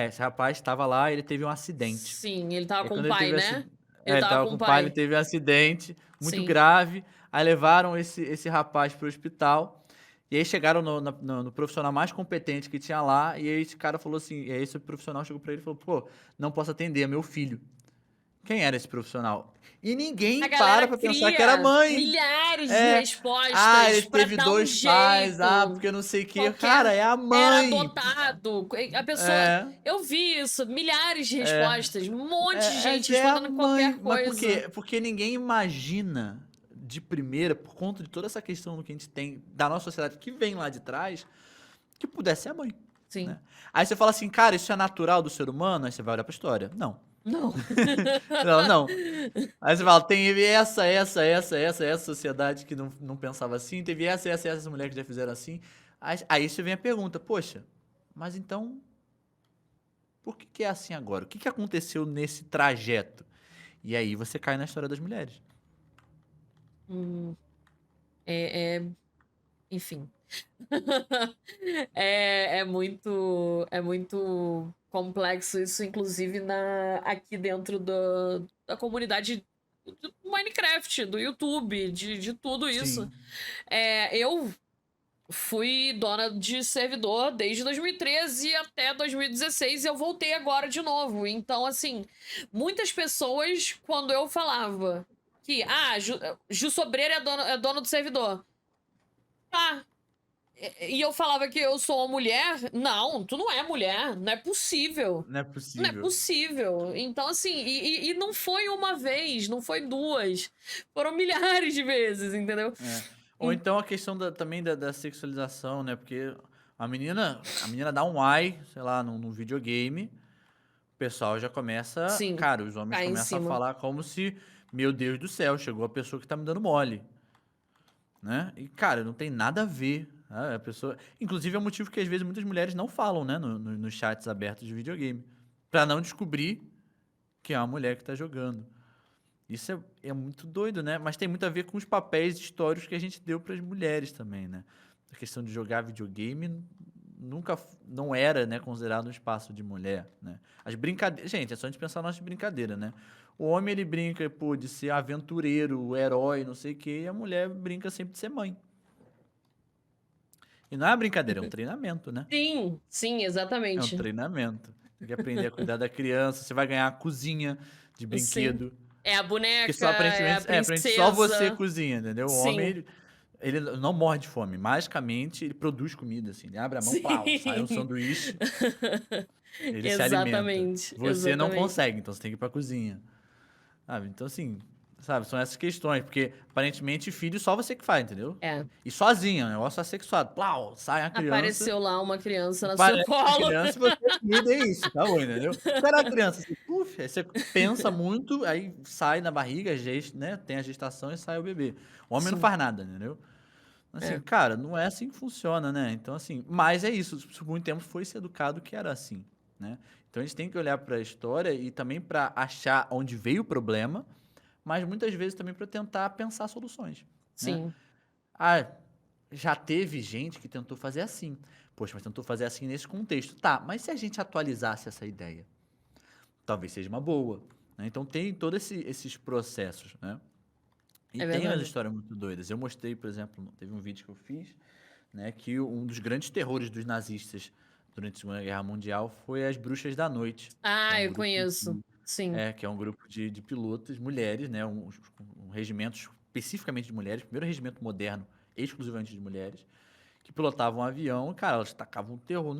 esse rapaz estava lá, ele teve um acidente. Sim, ele E tava aí, com quando o ele pai, teve né? Ele ele tava estava com com o o pai, ele pai. teve um acidente muito Sim. grave, aí levaram esse rapaz para o hospital, e aí chegaram no profissional mais competente que tinha lá, e aí esse cara falou assim, e aí esse profissional chegou para ele e falou, pô, não posso atender, é meu filho. Quem era esse profissional? E ninguém A galera para pensar que era a cria mãe. milhares de É. Ah, ele respostas pra teve dar um dois pais. Ah, jeito. porque não sei o quê. Qualquer Cara, é a era mãe. adotado. A pessoa. É, Eu vi isso, milhares de é. respostas, um monte de gente É a respondendo qualquer mãe. Mas por coisa. quê? Porque ninguém imagina de primeira, por conta de toda essa questão que a gente tem da nossa sociedade que vem lá de trás, que pudesse ser a mãe. Sim. Né? Aí você fala assim, cara, isso é natural do ser humano? Aí você vai olhar pra história. Não. Não. Não, não. Aí você fala, teve essa sociedade que não pensava assim, teve essa mulher que já fizeram assim. Aí você vem a pergunta, poxa, mas então, por que é assim agora? O que aconteceu nesse trajeto? E aí você cai na história das mulheres. Hum, enfim. É muito complexo isso, inclusive aqui dentro da comunidade do Minecraft, do YouTube, de tudo isso. Sim. Eu fui dona de servidor desde 2013 até 2016 e eu voltei agora de novo. Então, assim, muitas pessoas, quando eu falava que, Ju Sobreira é dono do servidor. Tá. E eu falava que eu sou uma mulher. Não, tu não é mulher. Não é possível. Não é Não é possível. possível. Então, assim, e não foi uma vez, não foi duas. Foram milhares de vezes, entendeu? É. Ou então a questão também da sexualização, né? Porque a menina dá um ai, sei lá, num videogame, o pessoal já começa, Sim, cara, os homens cai em começam a cima. falar como se, meu Deus do céu, chegou a pessoa que tá me dando mole, né? E, cara, não tem nada a ver. Né? A pessoa, inclusive é o motivo que às vezes muitas mulheres não falam, né, nos chats abertos de videogame, pra não descobrir que é uma mulher que tá jogando. Isso é muito doido, né? Mas tem muito a ver com os papéis históricos que a gente deu para as mulheres também, né? A questão de jogar videogame nunca não era, né, considerado um espaço de mulher, né? As brincadeiras, gente, é só a gente pensar na nossa brincadeira, né? O homem ele brinca, pô, de ser aventureiro, herói, não sei o quê, e a mulher brinca sempre de ser mãe. E não é uma brincadeira, é um treinamento, né? Sim, sim, É um exatamente. treinamento. Tem que aprender a cuidar da criança, você vai ganhar a cozinha de Sim. brinquedo. É a Porque boneca, só é a aparentemente só você princesa. cozinha, entendeu? O homem, Sim, ele não morre de fome. Magicamente, ele produz comida, assim. Ele abre a mão, pau, sai um sim. sanduíche, ele se alimenta. Exatamente, Você não exatamente. consegue, então você tem que ir pra cozinha. Sabe? Então, assim, sabe, são essas questões, porque aparentemente filho só você que faz, entendeu? É. E sozinha, é um negócio assexuado. Plau, sai a criança, Apareceu lá uma criança no seu parece a colo. criança e você cuida, é isso, acabou, entendeu? Será a criança, assim, puf, aí você pensa muito, aí sai na barriga, né? Tem a gestação e sai o bebê. O homem não Sim, faz nada, entendeu? Assim, é, cara, não é assim que funciona, né? Então, assim, mas é isso, por muito tempo foi se educado que era assim, né? Então a gente tem que olhar para a história e também para achar onde veio o problema, mas muitas vezes também para tentar pensar soluções, né? sim. Ah, já teve gente que tentou fazer assim. Poxa, mas tentou fazer assim nesse contexto. Tá, mas se a gente atualizasse essa ideia? Talvez seja uma boa, né? Então tem todos esses processos, né? E É tem umas verdade. histórias muito doidas. Eu mostrei, por exemplo, teve um vídeo que eu fiz, né, que um dos grandes terrores dos nazistas durante a Segunda Guerra Mundial foi as Bruxas da Noite, que é Ah, um eu grupo conheço. Sim. que é um grupo de pilotos, mulheres, né, um regimento especificamente de mulheres, primeiro regimento moderno exclusivamente de mulheres, que pilotavam um avião, e, cara, elas tacavam terror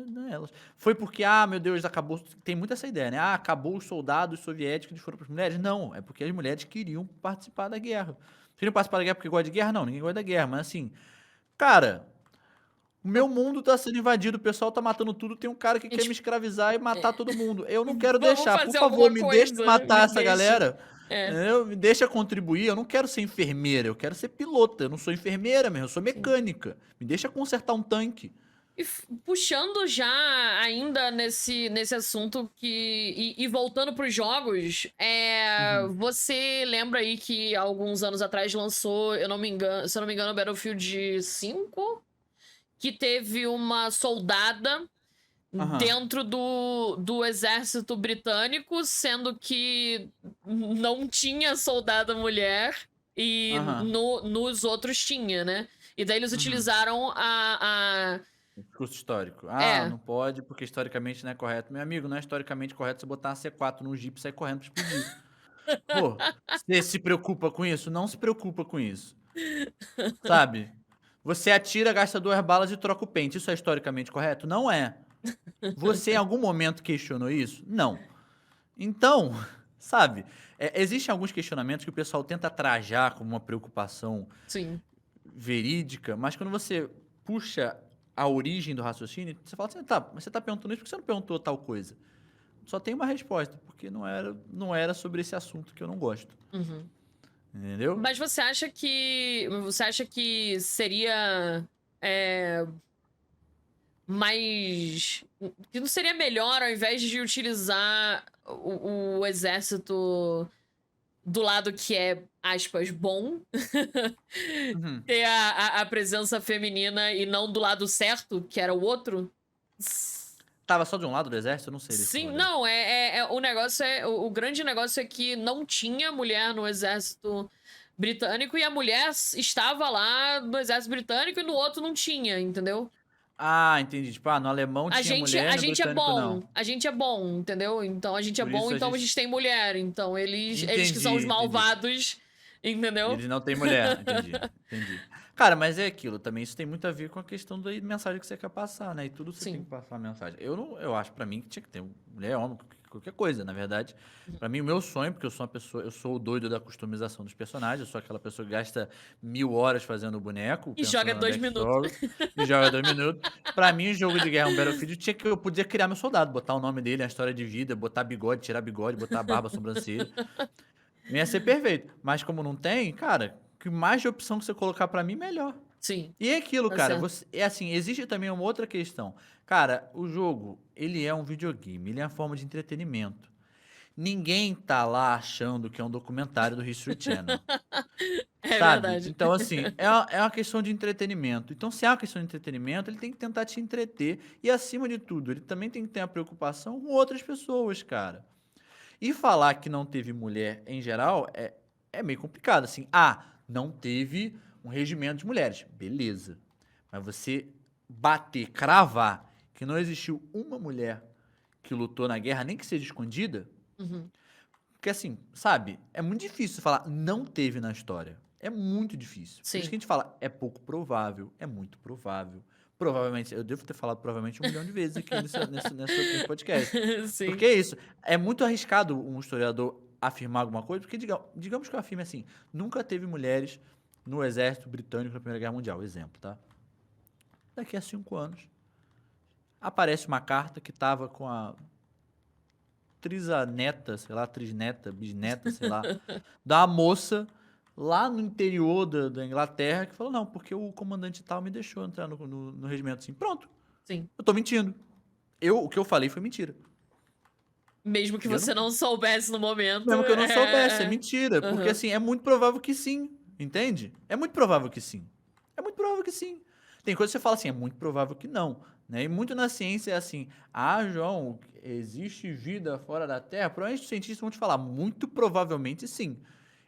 nelas. Foi porque, ah, meu Deus, acabou. Tem muito essa ideia, né? Ah, acabou os soldados soviéticos, eles foram para as mulheres. Não, é porque as mulheres queriam participar da guerra. Queriam participar da guerra porque gosta de guerra? Não, ninguém gosta da guerra, mas assim, cara, o meu mundo tá sendo invadido, o pessoal tá matando tudo, tem um cara que quer me Gente, escravizar e é, matar todo mundo. Eu não quero vamos deixar, por fazer favor, alguma me deixe coisa. Me matar essa deixa. galera. É, Me deixa contribuir. Eu não quero ser enfermeira, eu quero ser pilota. Eu não sou enfermeira mesmo, eu sou sim. mecânica. Me deixa consertar um tanque. E puxando já ainda nesse assunto e voltando para os jogos, Uhum. você lembra aí que alguns anos atrás lançou, eu não me engano, se eu não me engano, Battlefield 5, que teve uma soldada Aham, dentro do exército britânico, sendo que não tinha soldada mulher e aham. nos outros tinha, né? E daí eles Uhum. utilizaram a. Discurso histórico. Ah, É. não pode porque historicamente não é correto. Meu amigo, não é historicamente correto você botar uma C4 num Jeep e sair correndo pra explodir. Pô, você se preocupa com isso? Não se preocupa com isso. Sabe? Você atira, gasta 2 balas e troca o pente. Isso é historicamente correto? Não é. Você em algum momento questionou isso? Não. Então, sabe? Existem alguns questionamentos que o pessoal tenta trajar como uma preocupação Sim. verídica, mas quando você puxa a origem do raciocínio, você fala assim, tá, mas você tá perguntando isso, por que você não perguntou tal coisa? Só tem uma resposta, porque não era sobre esse assunto que eu não gosto. Uhum. Entendeu? Mas você acha que seria é, mais que não seria melhor ao invés de utilizar o exército do lado que é, aspas, bom, Uhum. ter a presença feminina e não do lado certo, que era o outro? Tava só de um lado do exército? Eu não sei desse Sim, rolê. não, o negócio o grande negócio é que não tinha mulher no exército britânico e a mulher estava lá no exército britânico e no outro não tinha, entendeu? Ah, entendi. Tipo, no alemão A tinha gente, mulher, a no gente é britânico bom, não. a gente é bom, entendeu? Então a gente é Por bom, isso a então a gente. gente tem mulher, então eles que são os Entendi, entendi. malvados, entendeu? Eles não têm mulher, entendi, entendi. Cara, mas é aquilo também, isso tem muito a ver com a questão da mensagem que você quer passar, né? E tudo você tem Sim. que passar uma mensagem. Eu não, eu acho pra mim que tinha que ter mulher, homem, qualquer coisa, na verdade. Pra mim, o meu sonho, porque eu sou uma pessoa, eu sou o doido da customização dos personagens, eu sou aquela pessoa que gasta 1000 horas fazendo o boneco, E joga pensando na 2 minutos. backstory, e joga 2 minutos. Pra mim, o jogo de guerra, um Battlefield, eu podia criar meu soldado, botar o nome dele, a história de vida, botar bigode, tirar bigode, botar barba, sobrancelha. Não ia ser perfeito. Mas como não tem, cara, que mais de opção que você colocar pra mim, melhor. Sim, E é aquilo, tá cara, certo. é assim, existe também uma outra questão. Cara, o jogo, ele é um videogame, ele é uma forma de entretenimento. Ninguém tá lá achando que é um documentário do History Channel, É sabe? verdade. Então, assim, é uma questão de entretenimento. Então, se é uma questão de entretenimento, ele tem que tentar te entreter. E, acima de tudo, ele também tem que ter a preocupação com outras pessoas, cara. E falar que não teve mulher em geral é meio complicado, assim. Ah, não teve um regimento de mulheres. Beleza. Mas você bater, cravar que não existiu uma mulher que lutou na guerra, nem que seja escondida, Uhum. porque assim, sabe, é muito difícil falar não teve na história. É muito difícil. Por isso Sim. que a gente fala, é pouco provável, é muito provável. Provavelmente, eu devo ter falado provavelmente 1 milhão de vezes aqui nesse podcast. Sim. Porque é isso, é muito arriscado um historiador afirmar alguma coisa, porque digamos que eu afirme assim, nunca teve mulheres no exército britânico na Primeira Guerra Mundial, exemplo, tá? Daqui a 5 anos, aparece uma carta que tava com a trisneta, sei lá, trisneta, bisneta, sei lá, da moça lá no interior da Inglaterra que falou, não, porque o comandante tal me deixou entrar no regimento assim. Pronto, Sim. eu tô mentindo. O que eu falei foi mentira. Mesmo que E eu você não, não soubesse no momento, mesmo que eu não soubesse, é é... mentira. Porque Aham. assim, é muito provável que sim, entende? É muito provável que sim. É muito provável que sim. Tem coisa que você fala assim, é muito provável que não. Né? E muito na ciência é assim, ah, João, existe vida fora da Terra? Provavelmente os cientistas vão te falar, muito provavelmente sim.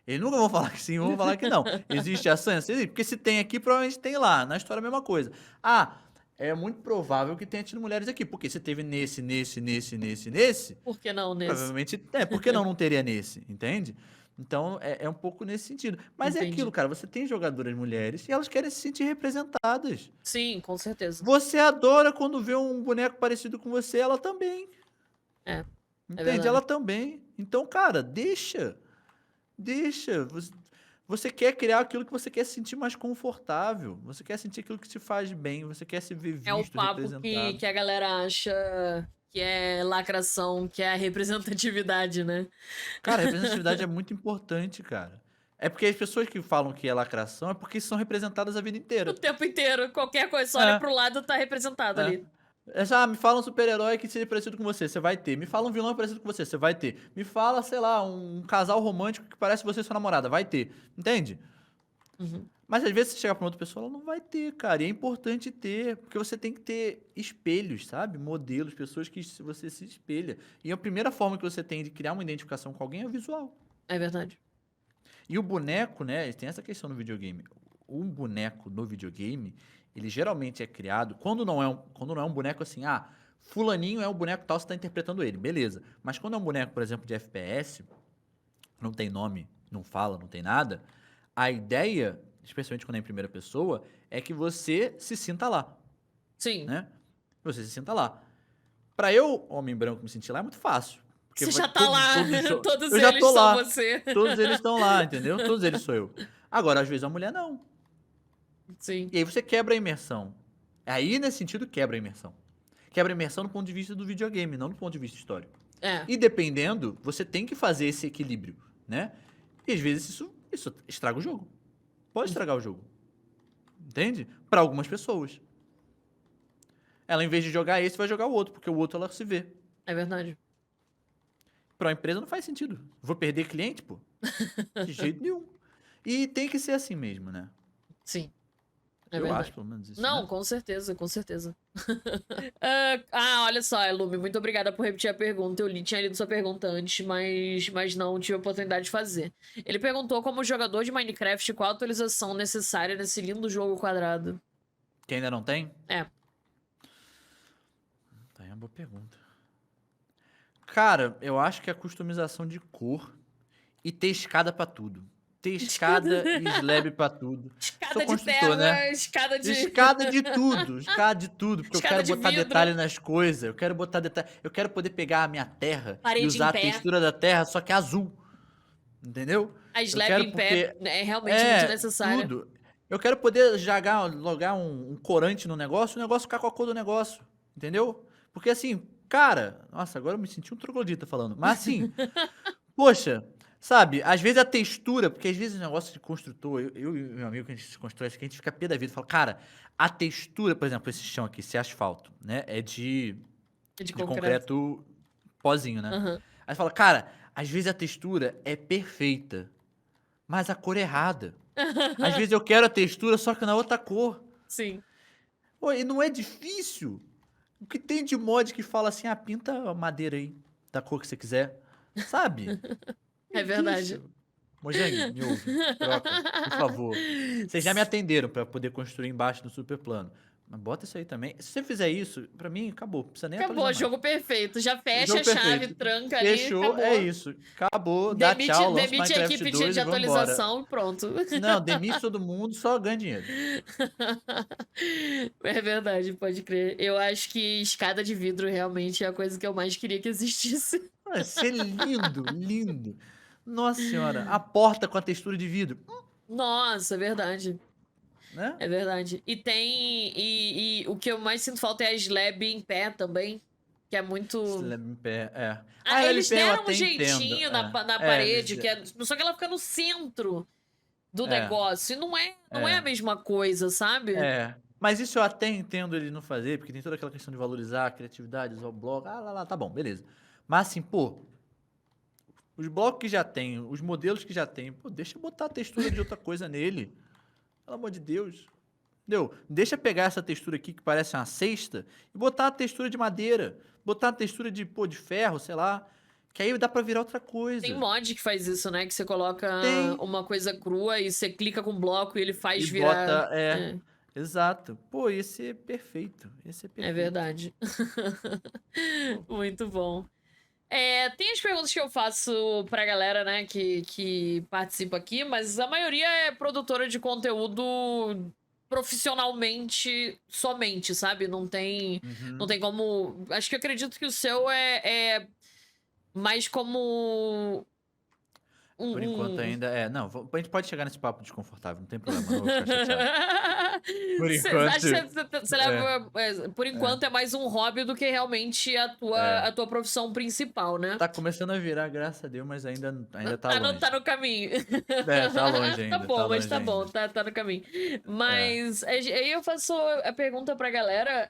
Eles nunca vão falar que sim, vão falar que não. Existe a ciência? Existe, porque se tem aqui, provavelmente tem lá. Na história é a mesma coisa. Ah, é muito provável que tenha tido mulheres aqui, porque se teve nesse, Por que não nesse? provavelmente, por que não teria nesse, entende? Então, é um pouco nesse sentido. Mas é aquilo, Entendi. cara, você tem jogadoras mulheres e elas querem se sentir representadas. Sim, com certeza. Você adora quando vê um boneco parecido com você, ela também, É, é entende? Ela verdade. também. Então, cara, deixa. Você quer criar aquilo que você quer se sentir mais confortável. Você quer sentir aquilo que te faz bem. Você quer se ver É o visto, papo representado. que a galera acha que é lacração, que é representatividade, né? Cara, representatividade é muito importante, cara. É porque as pessoas que falam que é lacração é porque são representadas a vida O inteira. tempo inteiro, qualquer coisa, só olha É, pro lado, tá representado é. ali. Me fala um super-herói que seja parecido com você vai ter. Me fala um vilão parecido com você vai ter. Me fala, sei lá, um casal romântico que parece você e sua namorada, vai ter. Entende? Uhum. Mas às vezes você chegar pra uma outra pessoa, ela não vai ter, cara. E é importante ter, porque você tem que ter espelhos, sabe? Modelos, pessoas que você se espelha. E a primeira forma que você tem de criar uma identificação com alguém é o visual. É verdade. E o boneco, né? Tem essa questão no videogame. Um boneco no videogame, ele geralmente é criado quando não é um boneco assim, ah, fulaninho é o boneco tal, você está interpretando ele, beleza. Mas quando é um boneco, por exemplo, de FPS, não tem nome, não fala, não tem nada, a ideia, especialmente quando é em primeira pessoa, é que você se sinta lá, Sim. né? Você se sinta lá. Pra eu, homem branco, me sentir lá é muito fácil. Porque Você já tá todos, lá, todos os jogos. todos Eu já eles tô são lá. você. Todos eles estão lá, entendeu? Todos eles sou eu. Agora, às vezes a mulher não. Sim, E aí você quebra a imersão. Aí, nesse sentido, quebra a imersão. Quebra a imersão no ponto de vista do videogame, não do ponto de vista histórico. é, E dependendo, você tem que fazer esse equilíbrio, né? E às vezes isso estraga o jogo. Pode estragar o jogo. Entende? Para algumas pessoas. Ela, em vez de jogar esse, vai jogar o outro, porque o outro ela se vê. é verdade. Para uma empresa não faz sentido. Vou perder cliente, pô? De jeito nenhum. E tem que ser assim mesmo, né? Sim, é Eu acho, verdade. pelo menos isso, Não, né? com certeza, com certeza. Olha só, Lume, muito obrigada por repetir a pergunta. Tinha lido sua pergunta antes, mas não tive a oportunidade de fazer. Ele perguntou como jogador de Minecraft qual a atualização necessária nesse lindo jogo quadrado. Que ainda não tem? É. Tá aí uma boa pergunta. Cara, eu acho que a customização de cor e ter escada pra tudo. Ter escada e slab pra tudo. Sou Escada de construtor, né? terra, escada de. Escada de tudo, porque eu Escada quero de botar vidro, detalhe nas coisas, eu quero botar detalhe, eu quero poder pegar a minha terra e parede em usar a pé. textura da terra, só que azul. Entendeu? A Eu slab quero em pé porque é realmente muito necessária. tudo. Eu quero poder logar um corante no negócio, o negócio ficar com a cor do negócio, entendeu? Porque assim, cara, nossa, agora eu me senti um troglodita falando, mas assim, poxa, sabe, às vezes a textura, porque às vezes o negócio de construtor, eu e meu amigo que a gente se constrói isso aqui, a gente fica pé da vida, fala, cara, a textura, por exemplo, esse chão aqui, esse asfalto, né, é De de concreto. concreto pozinho, né? Aham. Aí fala, cara, às vezes a textura é perfeita, mas a cor é errada. Às vezes eu quero a textura, só que na outra cor. Sim, Pô, e não é difícil. O que tem de mod que fala assim, ah, pinta a madeira aí, da cor que você quiser. Sabe? é verdade. Difícil. Mojang, me ouve, troca, por favor. Vocês já me atenderam para poder construir embaixo do super plano. Mas bota isso aí também. Se você fizer isso, para mim, acabou. Não precisa nem Acabou, atualizar mais. jogo perfeito. Já fecha Jogo a chave, perfeito. tranca ali, Fechou, é acabou. isso. Acabou, dá tchau, lança Demite a Minecraft equipe 2 de e vambora. atualização e pronto. Não, demite todo mundo, só ganha dinheiro. É verdade, pode crer. Eu acho que escada de vidro realmente é a coisa que eu mais queria que existisse. Vai ser lindo, lindo. Nossa senhora, a porta com a textura de vidro, Nossa, é verdade. né? É verdade. E tem. E o que eu mais sinto falta é a slab em pé também. Que é muito. Slab em pé, é. Ah, eles LP eu deram um até entendo. jeitinho na Eles parede, que é. Só que ela fica no centro do é, negócio. E não é a é, mesma coisa, sabe? é. Mas isso eu até entendo ele não fazer, porque tem toda aquela questão de valorizar a criatividade, usar o bloco. Ah, lá, tá bom, beleza. Mas assim, pô, os blocos que já tem, os modelos que já tem, pô, deixa eu botar a textura de outra coisa nele. Pelo amor de Deus. Entendeu? Deixa eu pegar essa textura aqui que parece uma cesta e botar a textura de madeira. Botar a textura de, pô, de ferro, sei lá. Que aí dá pra virar outra coisa. Tem mod que faz isso, né? Que você coloca Tem. uma coisa crua e você clica com o bloco e ele faz E virar. bota, exato. Pô, esse é perfeito. Esse é É perfeito. verdade. Pô, Muito bom. Tem as perguntas que eu faço pra galera, né, que participa aqui, mas a maioria é produtora de conteúdo profissionalmente somente, sabe? Não uhum. tem como. Acho que eu acredito que o seu é mais como Por enquanto um. ainda é. Não, a gente pode chegar nesse papo desconfortável, não tem problema, não vou ficar chateado. Por Acho enquanto, que você é, leva. Por é, enquanto é mais um hobby do que realmente é. a tua profissão principal, né? Tá começando a virar, graças a Deus, mas ainda tá Tá longe. no caminho. É, tá longe Tá ainda, tá bom, mas longe tá bom, ainda. tá no caminho. É. Mas aí eu faço a pergunta pra galera.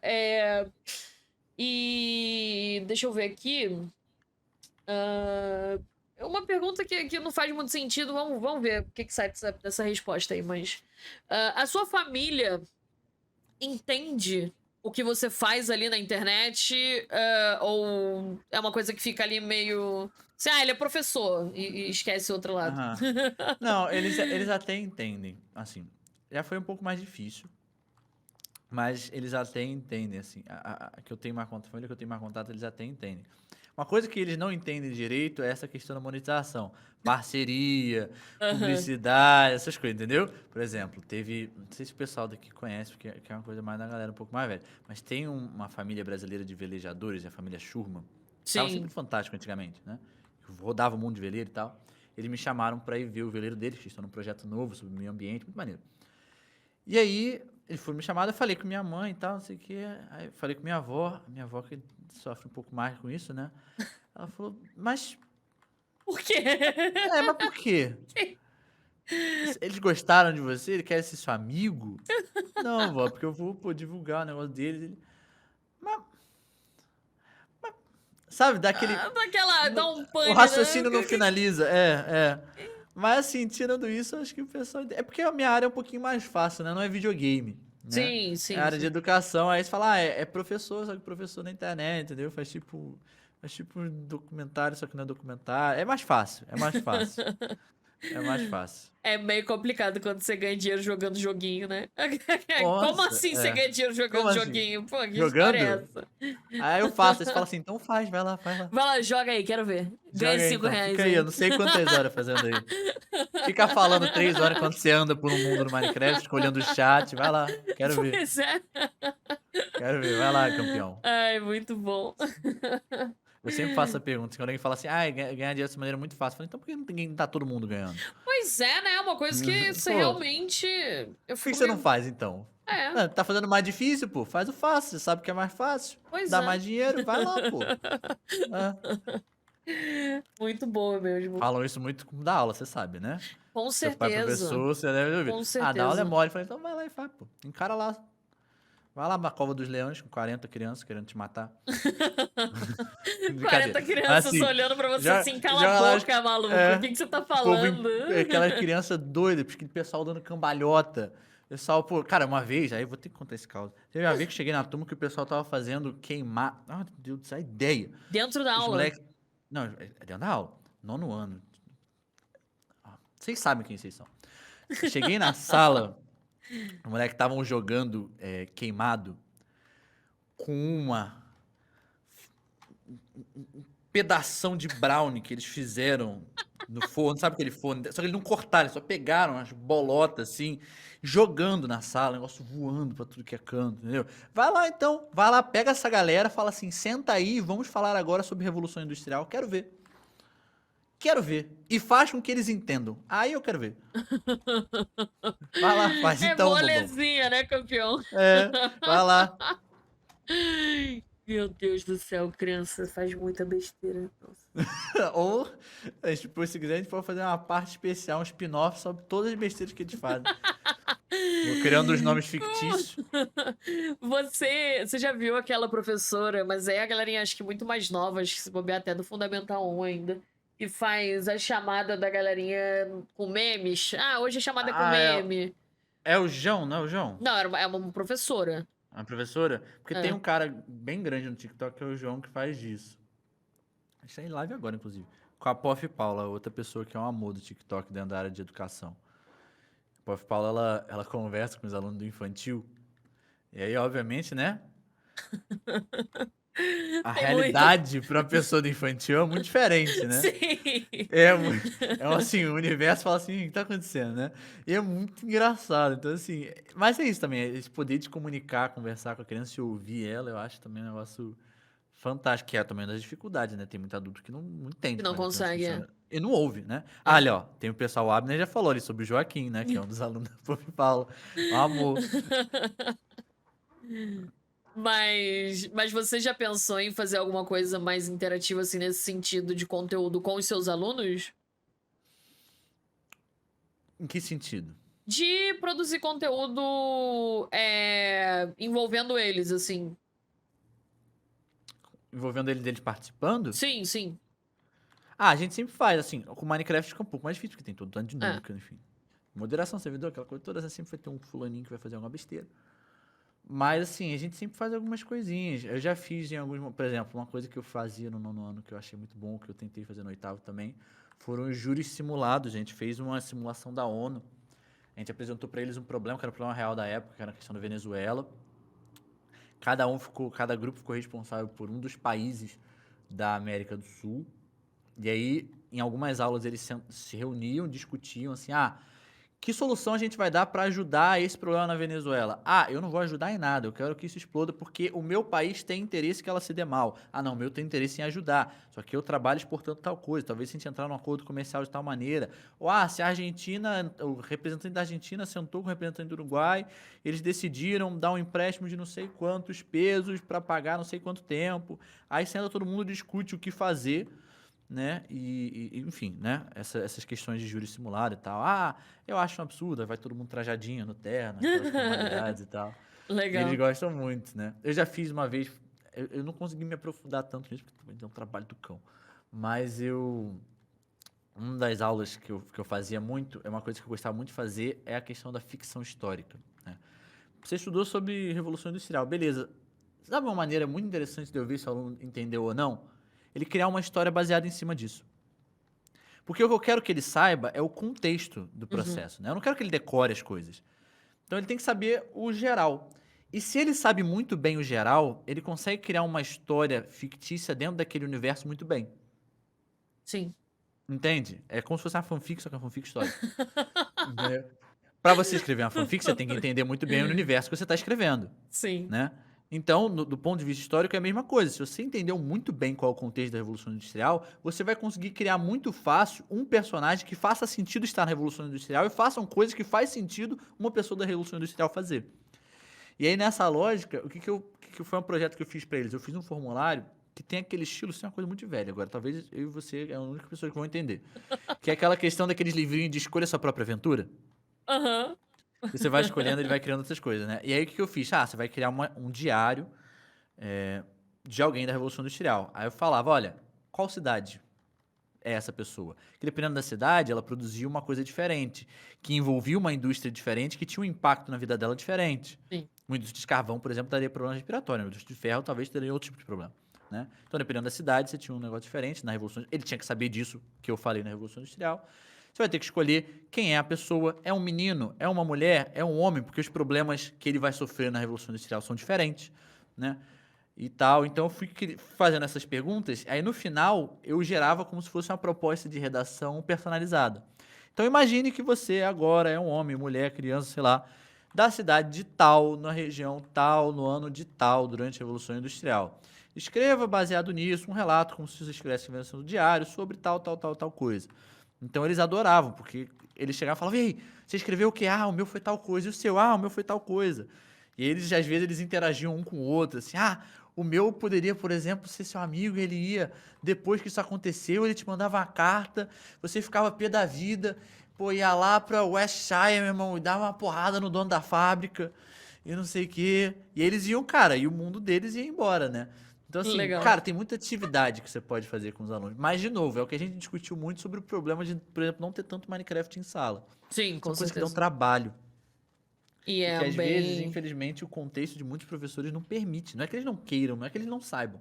E deixa eu ver aqui. Ah, uma pergunta que não faz muito sentido. Vamos ver o que sai dessa resposta aí. Mas a sua família entende o que você faz ali na internet? Ou é uma coisa que fica ali meio. Assim, ele é professor e esquece o outro lado. Aham. Não, eles até entendem, assim. Já foi um pouco mais difícil, mas eles até entendem, assim. Que eu tenho mais contato, a família que eu tenho mais contato, eles até entendem. Uma coisa que eles não entendem direito é essa questão da monetização. Parceria, Aham. publicidade, essas coisas, entendeu? Por exemplo, teve. Não sei se o pessoal daqui conhece, porque que é uma coisa mais da galera um pouco mais velha. Mas tem uma família brasileira de velejadores, a família Schurman. Tava sempre Sim. fantástico antigamente, né? Rodava o mundo de veleiro e tal. Eles me chamaram para ir ver o veleiro deles, que estão num projeto novo sobre o meio ambiente, muito maneiro. E aí, eles foram me chamar, eu falei com minha mãe e tal, não sei o quê. Aí falei com minha avó que sofre um pouco mais com isso, né? Ela falou, Por quê? mas por quê? Eles gostaram de você? Ele quer ser seu amigo? Não, vó, porque eu vou, pô, divulgar o negócio deles. Mas, sabe, dá aquele. Dá um O pane, né? raciocínio não finaliza, Mas assim, tirando isso, eu acho que o pessoal. É porque a minha área é um pouquinho mais fácil, né? Não é videogame, né? Sim, É sim, área de sim. educação. Aí você fala, é professor, só que professor na internet, entendeu? Faz tipo um documentário, só que não é documentário. É mais fácil, é mais fácil. É mais fácil. É meio complicado quando você ganha dinheiro jogando joguinho, né? Como Nossa, assim você ganha dinheiro Como jogando assim? joguinho? Pô, que história é Jogando? essa? Aí eu faço, aí você fala assim, então faz, vai lá, vai lá. Vai lá, joga aí, quero ver. Ganha Joga aí 5 então, fica reais aí, eu aí. não sei quantas horas fazendo aí. Fica falando 3 horas enquanto você anda por um mundo no Minecraft, escolhendo o chat. Vai lá, quero ver. Pois é. Quero ver. Vai lá, campeão. Ai, muito bom. Eu sempre faço essa pergunta. Quando alguém fala assim, ganhar dinheiro dessa maneira é muito fácil. Eu falo, então por que não tá todo mundo ganhando? Pois é, né? Uma coisa que você Pô, realmente. Eu por que fico você não meio. faz então? É, Ah, tá fazendo mais difícil, pô? Faz o fácil. Você sabe que é mais fácil. pois Dá é. mais dinheiro, vai lá, pô. Ah, Muito boa mesmo. falam isso muito como dá aula, você sabe, né? Com Seu pai é certeza. professor, você deve ouvir. Com Ah, dar aula é certeza. mole. Eu falei, então vai lá e faz, pô. Encara lá. Vai lá na Cova dos Leões com 40 crianças querendo te matar. Brincadeira. 40 Mas crianças assim, olhando pra você já, assim, cala a já lá, boca, maluco. O que que você tá o povo, falando? aquela criança doida, porque o pessoal dando cambalhota. O pessoal, pô, cara, uma vez, aí eu vou ter que contar esse caso. Teve uma vez que eu cheguei na turma que o pessoal tava fazendo queimar. Ah, meu Deus do céu, ideia. Dentro da Os aula. moleques. Não, é dentro da aula. Nono ano. Vocês sabem quem vocês são. Eu cheguei na sala, os moleques estavam jogando queimado com pedação de brownie que eles fizeram no forno, sabe aquele forno? Só que eles não cortaram, eles só pegaram as bolotas assim, jogando na sala, o negócio voando pra tudo que é canto, entendeu? Vai lá então, vai lá, pega essa galera, fala assim, senta aí, vamos falar agora sobre Revolução Industrial, quero ver. Quero ver. E faz com que eles entendam. Aí eu quero ver. Vai lá, faz É então, bobão. molezinha, né, campeão? É, vai lá. Ai, meu Deus do céu, criança faz muita besteira. Nossa. Ou, tipo, se quiser, a gente pode fazer uma parte especial, um spin-off sobre todas as besteiras que eles fazem. Vou criando os nomes fictícios. Você já viu aquela professora, mas é a galerinha acho que muito mais nova, acho que se bobear até do Fundamental 1 ainda, que faz a chamada da galerinha com memes. Ah, hoje a chamada é com Ah, meme. é o João, não é o João? Não, é uma professora. A professora? Porque tem É. um cara bem grande no TikTok, que é o João, que faz isso. A gente tá em live agora, inclusive. Com a Pof Paula, outra pessoa que é um amor do TikTok dentro da área de educação. A Pof Paula, ela conversa com os alunos do infantil. E aí, obviamente, né? A Tem muito. realidade para uma pessoa do infantil é muito diferente, né? Sim. Assim, o universo fala assim, o que tá acontecendo, né? E é muito engraçado. Então, assim, mas é isso também, esse poder de comunicar, conversar com a criança e ouvir ela, eu acho também um negócio fantástico, que é também uma das dificuldades, né? Tem muito adulto que não Que entende não como é que a criança consegue. funciona. E não ouve, né? Ah, É. ali, ó, tem o pessoal, o Abner já falou ali sobre o Joaquim, né? Que é um dos alunos da Pop Paulo. Um amor. Mas você já pensou em fazer alguma coisa mais interativa, assim, nesse sentido de conteúdo com os seus alunos? Em que sentido? De produzir conteúdo envolvendo eles, assim. Envolvendo deles participando? Sim, sim. Ah, a gente sempre faz, assim, com Minecraft fica um pouco mais difícil, porque tem todo tanto de É. dinâmica, enfim. Moderação, servidor, aquela coisa toda, sempre vai ter um fulaninho que vai fazer alguma besteira. Mas, assim, a gente sempre faz algumas coisinhas. Eu já fiz em alguns, por exemplo, uma coisa que eu fazia no nono ano, que eu achei muito bom, que eu tentei fazer no oitavo também, foram os júris simulados. A gente fez uma simulação da ONU. A gente apresentou para eles um problema, que era o problema real da época, que era a questão da Venezuela. Cada grupo ficou responsável por um dos países da América do Sul. E aí, em algumas aulas, eles se reuniam, discutiam assim: que solução a gente vai dar para ajudar esse problema na Venezuela? Ah, eu não vou ajudar em nada, eu quero que isso exploda porque o meu país tem interesse que ela se dê mal. Ah, não, o meu tem interesse em ajudar, só que eu trabalho exportando tal coisa, talvez se a gente entrar num acordo comercial de tal maneira. Ou, se a Argentina, o representante da Argentina sentou com o representante do Uruguai, eles decidiram dar um empréstimo de não sei quantos pesos para pagar não sei quanto tempo. Aí senta todo mundo, discute o que fazer, né? Enfim, né? Essas questões de júri simulado e tal. Eu acho um absurdo, aí vai todo mundo trajadinho no terno, aquelas formalidades e tal. E eles Legal. gostam muito, né? Eu já fiz uma vez, eu não consegui me aprofundar tanto nisso, porque também tem um trabalho do cão. Mas uma das aulas que eu fazia muito, é uma coisa que eu gostava muito de fazer, é a questão da ficção histórica, né? Você estudou sobre Revolução Industrial, beleza. Sabe uma maneira muito interessante de eu ver se o aluno entendeu ou não? Ele criar uma história baseada em cima disso. Porque o que eu quero que ele saiba é o contexto do Uhum. processo, né? Eu não quero que ele decore as coisas. Então ele tem que saber o geral. E se ele sabe muito bem o geral, ele consegue criar uma história fictícia dentro daquele universo muito bem. Sim. Entende? É como se fosse uma fanfic, só que é uma fanfic histórica. Entendeu? Para você escrever uma fanfic, você tem que entender muito bem o universo que você está escrevendo, Sim. né? Então, do ponto de vista histórico, é a mesma coisa. Se você entendeu muito bem qual é o contexto da Revolução Industrial, você vai conseguir criar muito fácil um personagem que faça sentido estar na Revolução Industrial e façam coisas que faz sentido uma pessoa da Revolução Industrial fazer. E aí, nessa lógica, o que foi um projeto que eu fiz para eles? Eu fiz um formulário que tem aquele estilo, isso é uma coisa muito velha agora. Talvez eu e você é a única pessoa que vão entender. Que é aquela questão daqueles livrinhos de escolha sua própria aventura. Aham. E você vai escolhendo, ele vai criando essas coisas, né? E aí, o que eu fiz? Você vai criar um diário de alguém da Revolução Industrial. Aí eu falava, olha, qual cidade é essa pessoa? Que dependendo da cidade, ela produzia uma coisa diferente, que envolvia uma indústria diferente, que tinha um impacto na vida dela diferente. Sim. Uma indústria de carvão, por exemplo, daria problema respiratório. Uma indústria de ferro talvez teria outro tipo de problema, né? Então, dependendo da cidade, você tinha um negócio diferente. Na Revolução, ele tinha que saber disso que eu falei na Revolução Industrial. Você vai ter que escolher quem é a pessoa. É um menino? É uma mulher? É um homem? Porque os problemas que ele vai sofrer na Revolução Industrial são diferentes, né? E tal. Então eu fui fazendo essas perguntas, aí no final eu gerava como se fosse uma proposta de redação personalizada. Então imagine que você agora é um homem, mulher, criança, sei lá, da cidade de tal, na região tal, no ano de tal, durante a Revolução Industrial. Escreva, baseado nisso, um relato, como se você estivesse escrevendo no diário, sobre tal, tal, tal, tal coisa. Então eles adoravam, porque eles chegavam e falavam, e aí, você escreveu o quê? Ah, o meu foi tal coisa. E o seu? Ah, o meu foi tal coisa. E eles, às vezes, eles interagiam um com o outro, assim, ah, o meu poderia, por exemplo, ser seu amigo, ele ia, depois que isso aconteceu, ele te mandava uma carta, você ficava pé da vida, pô, ia lá pra Westshire, meu irmão, e dava uma porrada no dono da fábrica, e não sei o quê. E eles iam, cara, e o mundo deles ia embora, né? Então, assim, Legal. cara, tem muita atividade que você pode fazer com os alunos. Mas, de novo, é o que a gente discutiu muito sobre o problema de, por exemplo, não ter tanto Minecraft em sala. Sim, São com coisas que dão certeza. trabalho. E E é que, às vezes, bem. infelizmente, o contexto de muitos professores não permite. Não é que eles não queiram, não é que eles não saibam.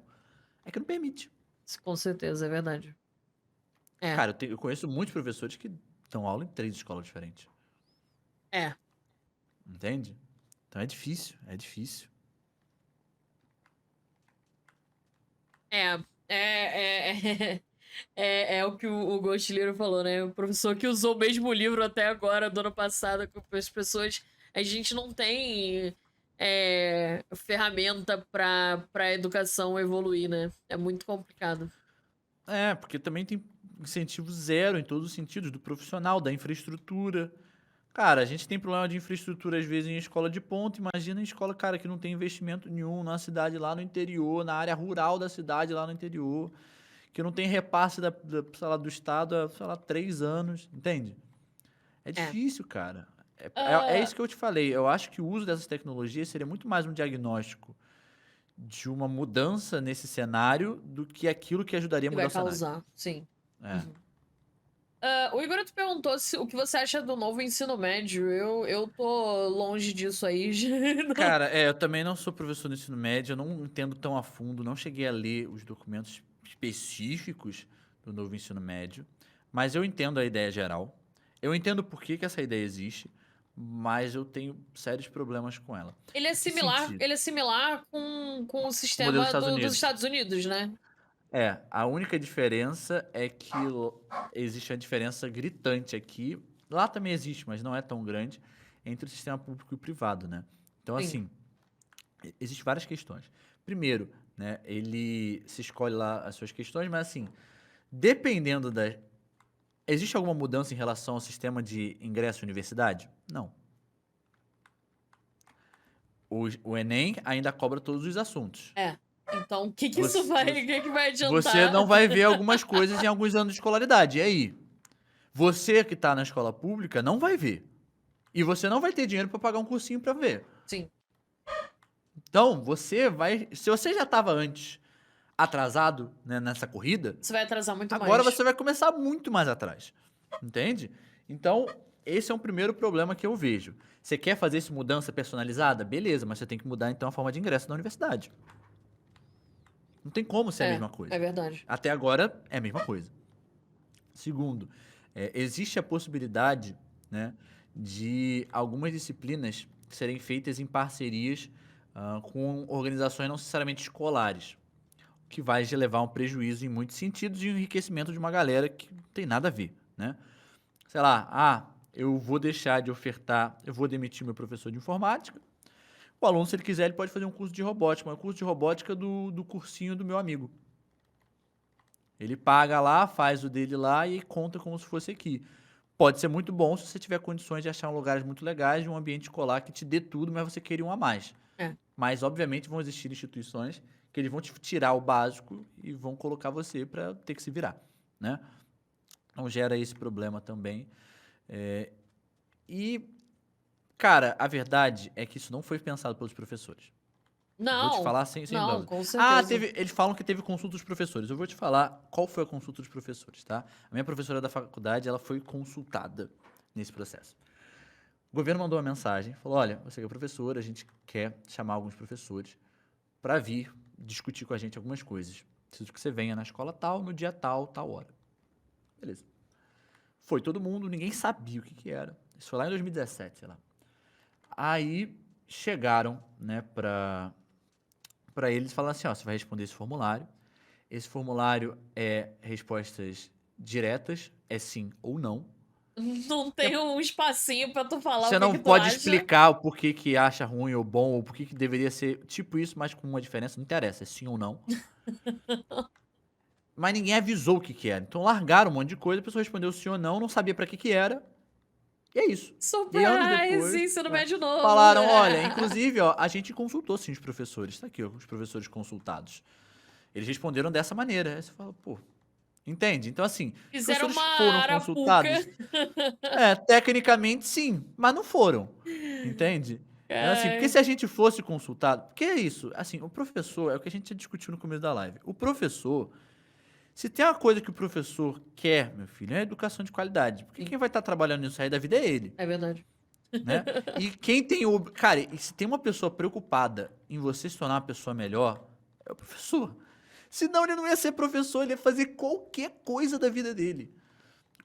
É que não permite. Com certeza, é verdade. É, Cara, eu conheço muitos professores que dão aula em 3 escolas diferentes. é. Entende? Então é difícil, é difícil. É, é o que o Ghost Liro falou, né? O professor que usou o mesmo livro até agora, do ano passado, com as pessoas. A gente não tem ferramenta pra educação evoluir, né? É muito complicado. É, porque também tem incentivo zero em todos os sentidos, do profissional, da infraestrutura. Cara, a gente tem problema de infraestrutura às vezes em escola de ponta. Imagina em escola, cara, que não tem investimento nenhum na cidade lá no interior, na área rural da cidade lá no interior, que não tem repasse sei lá, do Estado há, sei lá, 3 anos, entende? É É. difícil, cara. É Ah, isso que eu te falei. Eu acho que o uso dessas tecnologias seria muito mais um diagnóstico de uma mudança nesse cenário do que aquilo que ajudaria a que mudar vai o cenário. causar, sim. É. Uhum. O Igor te perguntou o que você acha do novo ensino médio. Eu tô longe disso aí. Não- Cara, eu também não sou professor do ensino médio, eu não entendo tão a fundo, não cheguei a ler os documentos específicos do novo ensino médio, mas eu entendo a ideia geral. Eu entendo por que que essa ideia existe, mas eu tenho sérios problemas com ela. Em que sentido? Ele é similar com o O modelo dos sistema Estados dos Unidos. Estados Unidos, né? A única diferença é que existe uma diferença gritante aqui. Lá também existe, mas não é tão grande, entre o sistema público e o privado, né? Então, Sim. assim, existem várias questões. Primeiro, né, ele se escolhe lá as suas questões, mas assim, dependendo da. Existe alguma mudança em relação ao sistema de ingresso à universidade? Não. O Enem ainda cobra todos os assuntos. É. Então, o que que isso Você, vai, o você, que que vai você adiantar? não vai ver algumas coisas em alguns anos de escolaridade. E aí? Você que está na escola pública não vai ver. E você não vai ter dinheiro para pagar um cursinho para ver. Sim. Então, você vai. Se você já estava antes atrasado, né, nessa corrida, Você vai atrasar muito agora mais. você vai começar muito mais atrás. Entende? Então, esse é um primeiro problema que eu vejo. Você quer fazer essa mudança personalizada? Beleza, mas você tem que mudar então a forma de ingresso da universidade. Não tem como ser a mesma É coisa. verdade. Até agora é a mesma coisa. Segundo, existe a possibilidade, né, de algumas disciplinas serem feitas em parcerias com organizações não necessariamente escolares, o que vai levar a um prejuízo em muitos sentidos e um enriquecimento de uma galera que não tem nada a ver, né? Sei lá, eu vou deixar de ofertar, eu vou demitir meu professor de informática. O aluno, se ele quiser, ele pode fazer um curso de robótica, mas o curso de robótica do cursinho do meu amigo. Ele paga lá, faz o dele lá e conta como se fosse aqui. Pode ser muito bom se você tiver condições de achar lugares muito legais, de um ambiente escolar que te dê tudo, mas você queria um a mais. É. Mas, obviamente, vão existir instituições que eles vão te tirar o básico e vão colocar você para ter que se virar, né? Então, gera esse problema também. E, cara, a verdade é que isso não foi pensado pelos professores. Eu vou te Não, falar sem não, dúvida. com certeza. Eles falam que teve consulta dos professores. Eu vou te falar qual foi a consulta dos professores, tá? A minha professora da faculdade, ela foi consultada nesse processo. O governo mandou uma mensagem, falou: olha, você que é professor, a gente quer chamar alguns professores para vir discutir com a gente algumas coisas. Preciso que você venha na escola tal, no dia tal, tal hora. Beleza. Foi todo mundo, ninguém sabia o que que era. Isso foi lá em 2017, sei lá. Aí chegaram, né, pra eles e falaram assim, ó, você vai responder esse formulário. Esse formulário é respostas diretas, é sim ou não. Não tem um espacinho pra tu falar o Você que não que tu pode acha. explicar o porquê que acha ruim ou bom, ou porquê que deveria ser tipo isso, mas com uma diferença, não interessa, é sim ou não. Mas ninguém avisou o que que era. Então largaram um monte de coisa, a pessoa respondeu sim ou não, não sabia pra que era, e é isso. E anos Surprise! depois, Ensino né, médio novo. falaram, olha, inclusive, ó, a gente consultou sim os professores, tá aqui, ó, os professores consultados. Eles responderam dessa maneira. Aí você fala, pô, entende? Então, assim, os Fizeram professores uma foram arapuca. consultados? Tecnicamente sim, mas não foram. Entende? Então, assim, porque Ai. se a gente fosse consultado. Porque é isso, assim, o professor, é o que a gente já discutiu no começo da live. O professor, se tem uma coisa que o professor quer, meu filho, é educação de qualidade. Porque quem vai estar trabalhando nisso aí da vida é ele, É verdade. né? E quem tem o. Cara, e se tem uma pessoa preocupada em você se tornar uma pessoa melhor, é o professor. Senão ele não ia ser professor, ele ia fazer qualquer coisa da vida dele.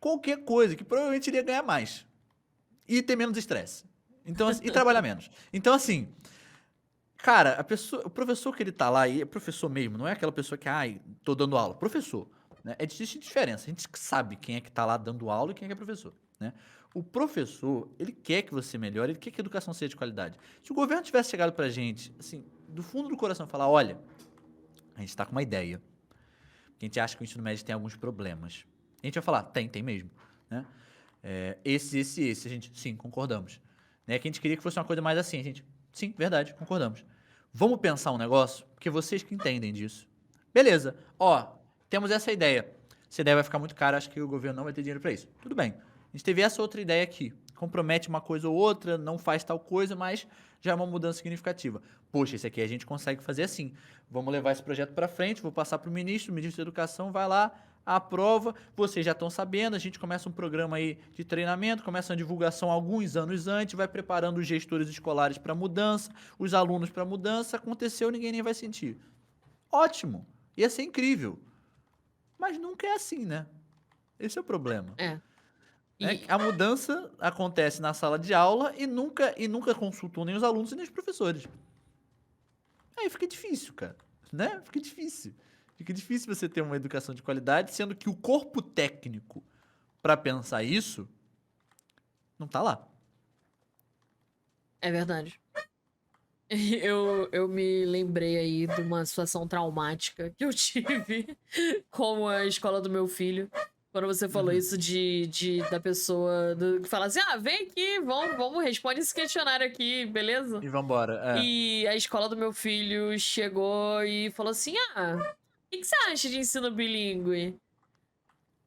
Qualquer coisa, que provavelmente ele ia ganhar mais. E ter menos estresse. Então, e trabalhar menos. Então, assim, cara, o professor que ele tá lá, e é professor mesmo, não é aquela pessoa que, ai, tô dando aula. Professor. Né? Existe diferença. A gente sabe quem é que tá lá dando aula e quem é que é professor. Né? O professor, ele quer que você melhore, ele quer que a educação seja de qualidade. Se o governo tivesse chegado pra gente, assim, do fundo do coração, falar, olha, a gente tá com uma ideia. A gente acha que o ensino médio tem alguns problemas. A gente vai falar, tem mesmo. Né? Esse. A gente, sim, concordamos. Né? Que a gente queria que fosse uma coisa mais assim. A gente, sim, verdade, concordamos. Vamos pensar um negócio, porque vocês que entendem disso. Beleza, ó, temos essa ideia. Essa ideia vai ficar muito cara, acho que o governo não vai ter dinheiro para isso. Tudo bem. A gente teve essa outra ideia aqui. Compromete uma coisa ou outra, não faz tal coisa, mas já é uma mudança significativa. Poxa, esse aqui a gente consegue fazer assim. Vamos levar esse projeto para frente, vou passar para o ministro da Educação vai lá, aprova, vocês já estão sabendo, a gente começa um programa aí de treinamento, começa uma divulgação alguns anos antes, vai preparando os gestores escolares para mudança, os alunos para mudança, aconteceu, ninguém nem vai sentir. Ótimo, ia ser incrível. Mas nunca é assim, né? Esse é o problema. É. A mudança acontece na sala de aula e nunca consultam nem os alunos e nem os professores. Aí fica difícil, cara. Né? Fica difícil. Fica difícil você ter uma educação de qualidade, sendo que o corpo técnico para pensar isso não tá lá. É verdade. Eu me lembrei aí de uma situação traumática que eu tive com a escola do meu filho. Quando você falou isso da pessoa que fala assim: ah, vem aqui, vamos, responde esse questionário aqui, beleza? E vambora. E a escola do meu filho chegou e falou assim: ah, o que você acha de ensino bilíngue?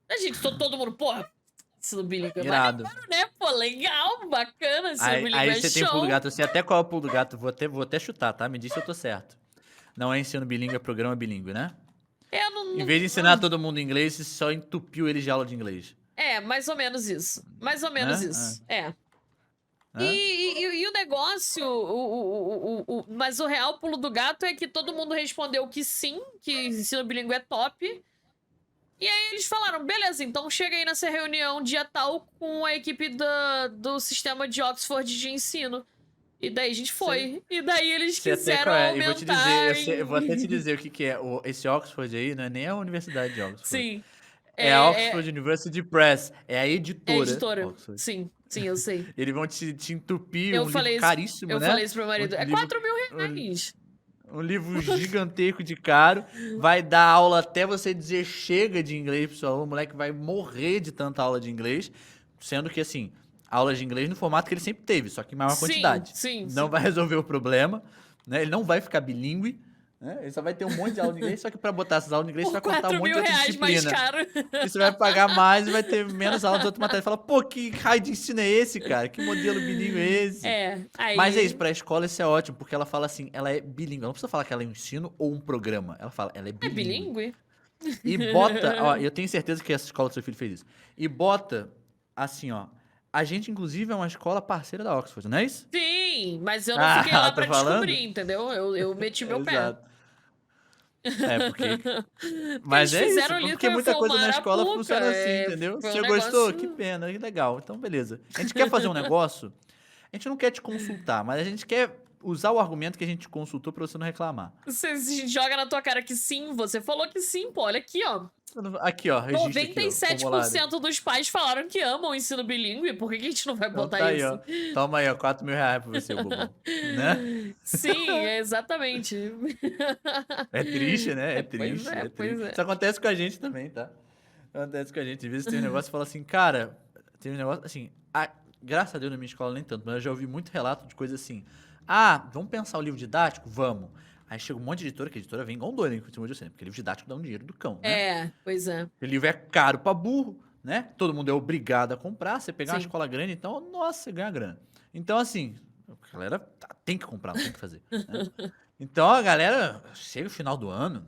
A gente, todo mundo, porra, ensino bilíngue é Irado. maneiro, né? Pô, legal, bacana, ensino bilíngue Aí é você tem o pulo do show. gato. Eu sei até qual é o pulo do gato. Vou até chutar, tá? Me diz se eu tô certo. Não é ensino bilíngue, é programa bilíngue, né? É, Em vez de ensinar todo mundo inglês, você só entupiu eles de aula de inglês. É, mais ou menos isso. Mais ou menos Né? isso. É. Né? E o negócio, mas o real pulo do gato é que todo mundo respondeu que sim, que ensino bilíngue é top. E aí eles falaram, beleza, então chega aí nessa reunião dia tal com a equipe do sistema de Oxford de ensino. E daí a gente foi. E daí eles Sei até quiseram qual é. E vou te dizer, aumentar eu vou até te em... dizer o que que é. Esse Oxford aí não é nem a Universidade de Oxford. Sim. É a Oxford University Press. É a É editora editora. Oxford. Sim, eu sei. Eles vão te entupir Eu um livro falei isso, caríssimo, eu né? falei isso pro meu marido. É Livro, 4 mil um, reais. um livro gigantesco de caro. Vai dar aula até você dizer chega de inglês pro seu aluno. O moleque vai morrer de tanta aula de inglês. Sendo que, assim, aulas de inglês no formato que ele sempre teve, só que em maior quantidade. Sim. Não vai resolver o problema, né? Ele não vai ficar bilíngue. Né? Ele só vai ter um monte de aula de inglês, só que para botar essas aulas de inglês, você vai Por cortar um 4 monte de mil outra reais mais disciplina. caro. E você vai pagar mais e vai ter menos aula de outra matéria. Fala, pô, que raio de ensino é esse, cara? Que modelo bilíngue é esse? Aí... Mas é isso, pra escola isso é ótimo, porque ela fala assim, ela é bilíngue. Ela não precisa falar que ela é um ensino ou um programa. Ela fala, ela é É bilíngue. bilíngue? E bota, ó, eu tenho certeza que essa escola do seu filho fez isso. E bota, assim, ó, a gente, inclusive, é uma escola parceira da Oxford, não é isso? Sim, mas eu não fiquei lá Tô pra falando? descobrir, entendeu? Eu meti meu pé. Exato. Porque. O que eles Mas é isso, fizeram ali porque muita foi coisa uma na escola arapuca. funciona assim, entendeu? Foi um Você gostou? Que negócio. pena, que legal. Então, beleza. A gente quer fazer um negócio, a gente não quer te consultar, mas a gente quer usar o argumento que a gente te consultou pra você não reclamar. Você joga na tua cara que sim, você falou que sim, pô. Olha aqui, ó. Aqui, ó, registro aqui, ó, formulário. 97% dos pais falaram que amam o ensino bilíngue. Por que que a gente não vai Então botar tá aí, isso? ó. Toma aí, ó, R$ 4.000 pra você, bobão. Né? Sim, exatamente. É triste, né? É Pois triste, é, é pois triste. é. Isso acontece com a gente também, tá? Acontece com a gente. Às vezes tem um negócio e fala assim, cara, tem um negócio assim. Graças a Deus na minha escola nem tanto, mas eu já ouvi muito relato de coisa assim. Ah, vamos pensar o livro didático? Vamos. Aí chega um monte de editora, que a editora vem igual um doido, em cima de você, né? Porque livro didático dá um dinheiro do cão, né? É, pois é. O livro é caro pra burro, né? Todo mundo é obrigado a comprar. Você pegar uma Sim. escola grande, então, nossa, você ganha grana. Então, assim, a galera tem que comprar, não tem que fazer, né? Então, a galera, chega o final do ano,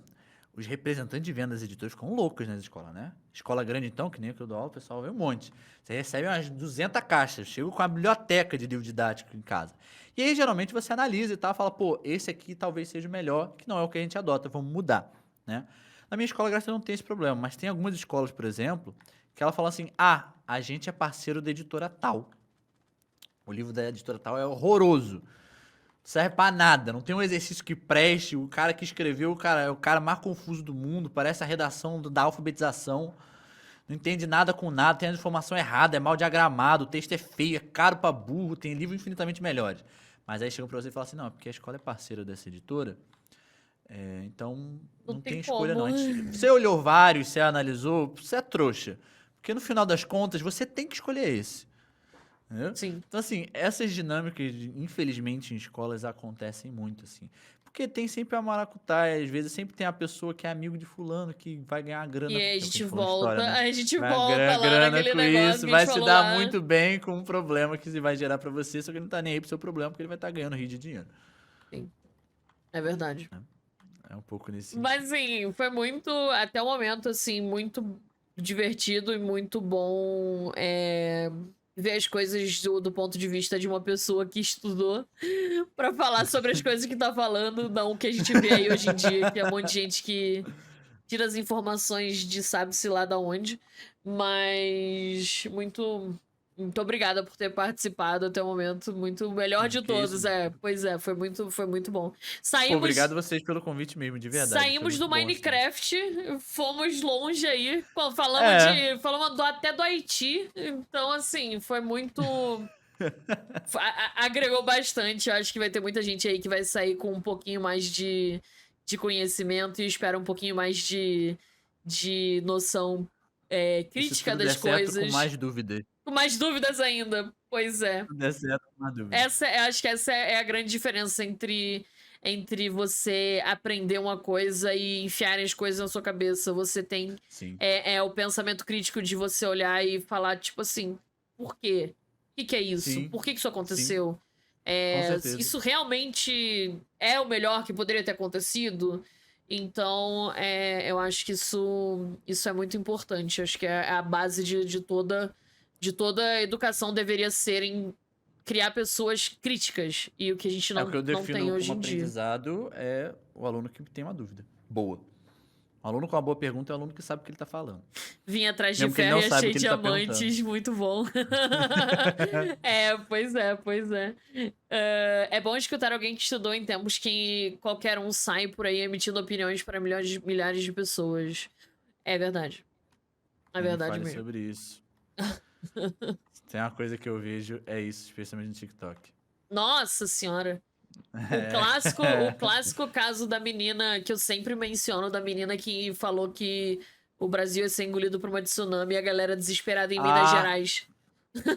os representantes de vendas editores ficam loucos nas escolas, né? Escola grande, então, que nem a que eu dou aula, o pessoal vê um monte. Você recebe umas 200 caixas, chega com a biblioteca de livro didático em casa. E aí, geralmente, você analisa e tal, fala, pô, esse aqui talvez seja o melhor, que não é o que a gente adota, vamos mudar, né? Na minha escola, graças a Deus, não tem esse problema, mas tem algumas escolas, por exemplo, que ela fala assim, a gente é parceiro da editora tal. O livro da editora tal é horroroso. Não serve pra nada, não tem um exercício que preste. O cara que escreveu, o cara, é o cara mais confuso do mundo, parece a redação da alfabetização. Não entende nada com nada, tem a informação errada, é mal diagramado, o texto é feio, é caro pra burro, tem livros infinitamente melhores. Mas aí chegam pra você e falam assim, não, é porque a escola é parceira dessa editora, então Não não tem tem escolha não. como. Você olhou vários, você analisou, você é trouxa. Porque no final das contas, você tem que escolher esse. Entendeu? Sim. Então, assim, essas dinâmicas, infelizmente, em escolas acontecem muito, assim. Porque tem sempre a maracutaia, às vezes sempre tem a pessoa que é amigo de fulano, que vai ganhar grana, E aí que é o que a gente falou na história, né? a gente Vai volta ganhar lá grana naquele com negócio isso, que a gente vai se falou dar lá. muito bem com um problema que se vai gerar pra você, só que ele não tá nem aí pro seu problema, porque ele vai estar ganhando rio de dinheiro. Sim, é verdade. É um pouco nesse Mas, sentido. assim, foi muito, até o momento, assim, muito divertido e muito bom ver as coisas do ponto de vista de uma pessoa que estudou pra falar sobre as coisas que tá falando, não o que a gente vê aí hoje em dia, que é um monte de gente que tira as informações de sabe-se lá da onde. Mas muito obrigada por ter participado até o momento. Muito melhor de Que isso? todos, é. Pois é, foi muito bom. Pô, Saímos obrigado vocês pelo convite mesmo, de verdade. Foi Saímos muito do bom, assim. Minecraft, fomos longe aí. Pô, É, falamos até do Haiti. Então, assim, foi muito. Agregou bastante. Eu acho que vai ter muita gente aí que vai sair com um pouquinho mais de conhecimento e espera um pouquinho mais de noção e se crítica tudo das der certo, com coisas. mais dúvidas. Com mais dúvidas ainda. Pois Se é. tudo der certo, com mais dúvidas. Acho que essa é a grande diferença entre você aprender uma coisa e enfiarem as coisas na sua cabeça. Você tem Sim, o pensamento crítico de você olhar e falar, tipo assim, por quê? O que é isso? sim, Por que isso sim, aconteceu? com certeza. Isso realmente é o melhor que poderia ter acontecido? Então, eu acho que isso é muito importante. Acho que é a base de toda a educação deveria ser em criar pessoas críticas. E o que a gente É, o que eu não tem defino hoje como em dia. aprendizado é o aluno que tem uma dúvida. Boa. Um aluno com uma boa pergunta é um aluno que sabe o que ele tá falando. Vim atrás de Mesmo que ele ferro não e saiba o achei que ele tá perguntando. diamantes, muito bom. Pois é, pois é. É bom escutar alguém que estudou em tempos que qualquer um sai por aí emitindo opiniões para milhares de pessoas. É verdade. É Nem me verdade fale mesmo. sobre isso. Tem uma coisa que eu vejo, é isso, especialmente no TikTok. Nossa senhora. O clássico, o É. clássico caso da menina que eu sempre menciono, da menina que falou que o Brasil ia ser engolido por uma tsunami e a galera desesperada em Minas Ah, Gerais.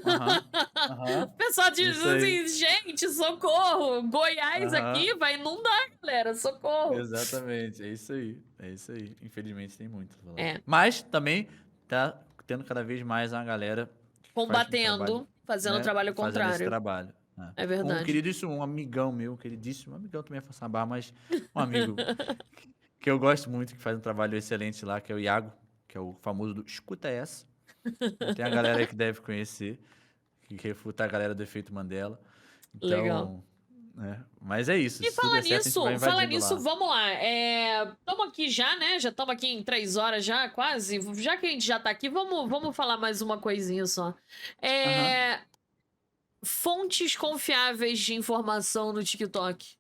aham, O aham. pessoal diz Isso aí. assim, gente, socorro! Goiás Aham. aqui vai inundar, galera, socorro! Exatamente, é isso aí. É isso aí. Infelizmente tem muito pra falar. É, Mas também tá tendo cada vez mais uma galera que faz um trabalho, combatendo, fazendo o né? trabalho Fazendo esse contrário. trabalho, né? É Um verdade. queridíssimo, um amigão meu, queridíssimo, um amigão também é forçar a barra, mas um amigo que eu gosto muito, que faz um trabalho excelente lá, que é o Iago, que é o famoso do Escuta Essa. Tem a galera aí que deve conhecer, que refuta a galera do efeito Mandela. Legal. Então, né? Mas é isso. E Se tudo der certo, a gente vai fala invadindo nisso, lá. vamos lá. Estamos aqui já, né? Já estamos aqui em 3 horas já, quase. Já que a gente já tá aqui, vamos falar mais uma coisinha só. Aham. É, fontes confiáveis de informação no TikTok.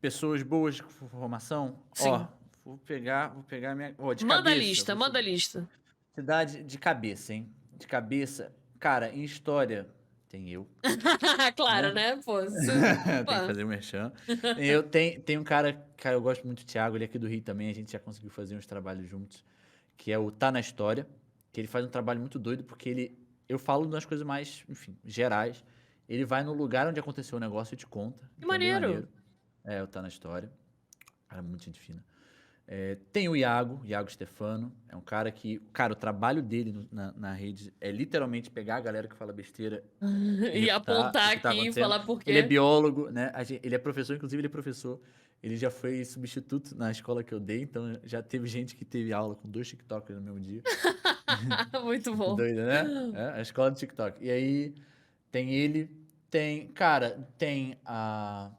Pessoas boas de formação. Ó, Sim. vou pegar minha. Ó, de Manda a cabeça. lista, manda a lista. Cidade de cabeça, hein? De cabeça. Cara, em história, tem eu, Claro, né? né? Pô, pô. Tem que fazer o merchan. Tem um cara, eu gosto muito do Thiago, ele é aqui do Rio também, a gente já conseguiu fazer uns trabalhos juntos, que é o Tá na História, que ele faz um trabalho muito doido, porque eu falo das coisas mais, enfim, gerais. Ele vai no lugar onde aconteceu o negócio e te conta. Que Então é bem maneiro. maneiro. É, o Tá na História. Cara, muito gente fina. Tem o Iago Stefano, é um cara que, cara, o trabalho dele na rede é literalmente pegar a galera que fala besteira e E refutar o apontar que tá aqui e acontecendo. falar por Ele é quê. biólogo, né? Ele é professor, inclusive ele é professor. Ele já foi substituto na escola que eu dei, então já teve gente que teve aula com 2 TikTokers no mesmo dia. Muito Muito bom. doido, né? É, a escola do TikTok. E aí tem ele, cara, tem a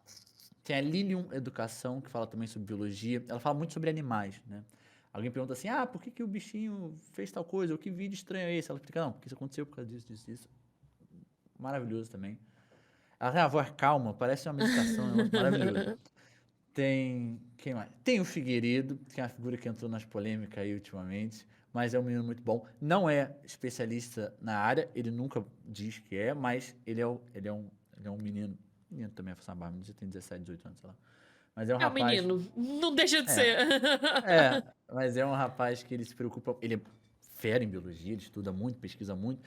Lilium Educação, que fala também sobre biologia. Ela fala muito sobre animais, né? Alguém pergunta assim, por que o bichinho fez tal coisa? Ou que vídeo estranho é esse? Ela explica, não, porque isso aconteceu por causa disso, disso, disso. Maravilhoso também. Ela tem uma voz calma, parece uma meditação, é um negócio maravilhoso. Quem mais? Tem o Figueiredo, que é uma figura que entrou nas polêmicas aí ultimamente, mas é um menino muito bom. Não é especialista na área, ele nunca diz que é, mas ele é um menino. Menino também é forçar barba, já tem 17, 18 anos, sei lá. Mas é um É o rapaz. menino. Não deixa de É, ser. mas é um rapaz que ele se preocupa. Ele é fera em biologia, ele estuda muito, pesquisa muito.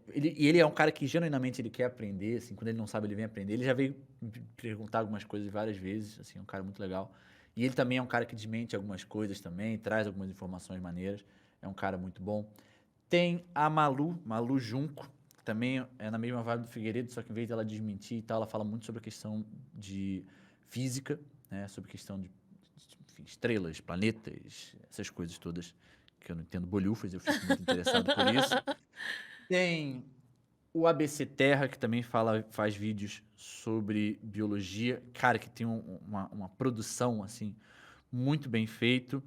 Ele é um cara que genuinamente ele quer aprender, assim, quando ele não sabe, ele vem aprender. Ele já veio me perguntar algumas coisas várias vezes, assim, é um cara muito legal. E ele também é um cara que desmente algumas coisas também, traz algumas informações maneiras. É um cara muito bom. Tem a Malu Junco, que também é na mesma vibe do Figueiredo, só que em vez dela desmentir e tal, ela fala muito sobre a questão de física, né, sobre a questão de enfim, estrelas, planetas, essas coisas todas, que eu não entendo bolhufas, eu fico muito interessado por isso. Tem o ABC Terra, que também faz vídeos sobre biologia. Cara, que tem uma produção, assim, muito bem feito.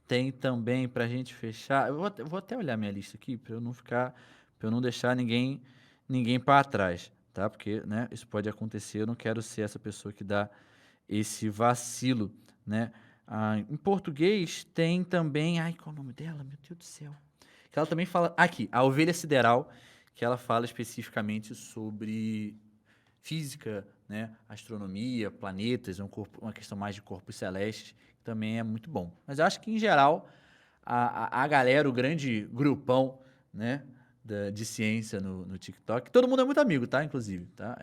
Tem também, pra gente fechar... Eu vou até olhar minha lista aqui, pra eu não deixar ninguém para trás, tá? Porque, né, isso pode acontecer, eu não quero ser essa pessoa que dá esse vacilo, né? Em português tem também... Ai, qual é o nome dela? Meu Deus do céu. Que ela também fala... Aqui, a Ovelha Sideral, que ela fala especificamente sobre física, né? Astronomia, planetas, uma questão mais de corpos celestes, que também é muito bom. Mas eu acho que, em geral, a galera, o grande grupão, né? De ciência no TikTok. Todo mundo é muito amigo, tá? Inclusive, tá?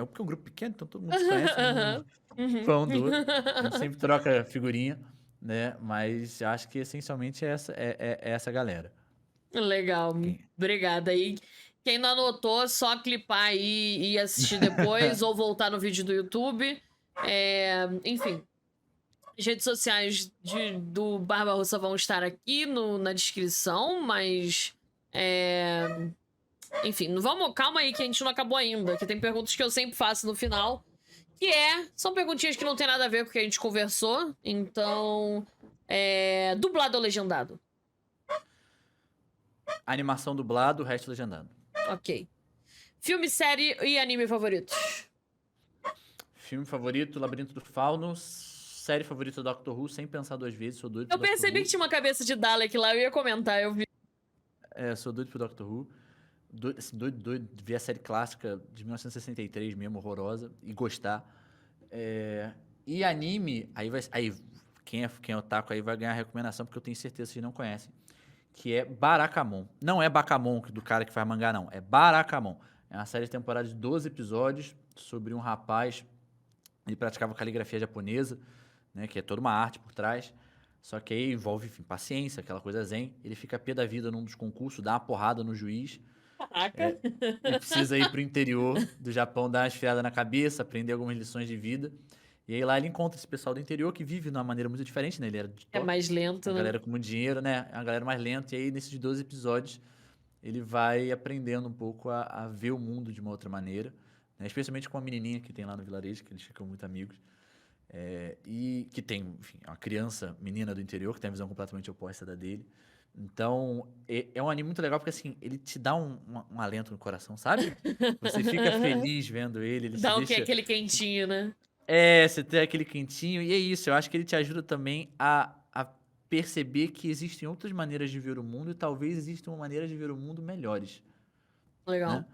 Porque é um grupo pequeno, então todo mundo se conhece, todo mundo Uhum. fã um do outro. A gente sempre troca figurinha, né? Mas acho que essencialmente é essa galera. Legal, Quem- obrigada. E quem não anotou, só clipar aí e assistir depois, ou voltar no vídeo do YouTube. Enfim, as redes sociais do Barba Russa vão estar aqui na descrição, mas. Enfim, calma aí que a gente não acabou ainda, que tem perguntas que eu sempre faço no final, são perguntinhas que não tem nada a ver com o que a gente conversou, então, dublado ou legendado? Animação dublado, o resto legendado. Ok. Filme, série e anime favoritos? Filme favorito, Labirinto do Fauno. Série favorita, Doctor Who, sem pensar 2 vezes. Sou doido pro Eu Doctor percebi Who. que tinha uma cabeça de Dalek lá, eu ia comentar, eu vi. Sou doido pro Doctor Who. Doido, assim, doido. Ver a série clássica de 1963 mesmo, horrorosa. E gostar. E anime, aí quem é otaku aí vai ganhar recomendação, porque eu tenho certeza que vocês não conhecem. Que é Barakamon. Não é Bakamon, do cara que faz mangá, não. É Barakamon. É uma série de temporada de 12 episódios sobre um rapaz. Ele praticava caligrafia japonesa, né? Que é toda uma arte por trás. Só que aí envolve, enfim, paciência, aquela coisa zen. Ele fica pé da vida num dos concursos, dá uma porrada no juiz. Caraca. Ele precisa ir pro interior do Japão, dar uma esfriada na cabeça, aprender algumas lições de vida. E aí lá ele encontra esse pessoal do interior que vive de uma maneira muito diferente, né? Ele era de É Tóquio, mais lento, a né? galera com muito dinheiro, né? A galera mais lenta. E aí nesses 12 episódios ele vai aprendendo um pouco a ver o mundo de uma outra maneira, né? Especialmente com a menininha que tem lá no vilarejo, que eles ficam muito amigos. E que tem, enfim, uma criança, menina do interior, que tem a visão completamente oposta da dele. Então, é um anime muito legal, porque assim, ele te dá um alento no coração, sabe? Você fica feliz vendo ele te Dá o quê? deixa. Aquele quentinho, né? Você tem aquele quentinho, e é isso, eu acho que ele te ajuda também a perceber que existem outras maneiras de ver o mundo e talvez existam maneiras de ver o mundo melhores, né? Legal.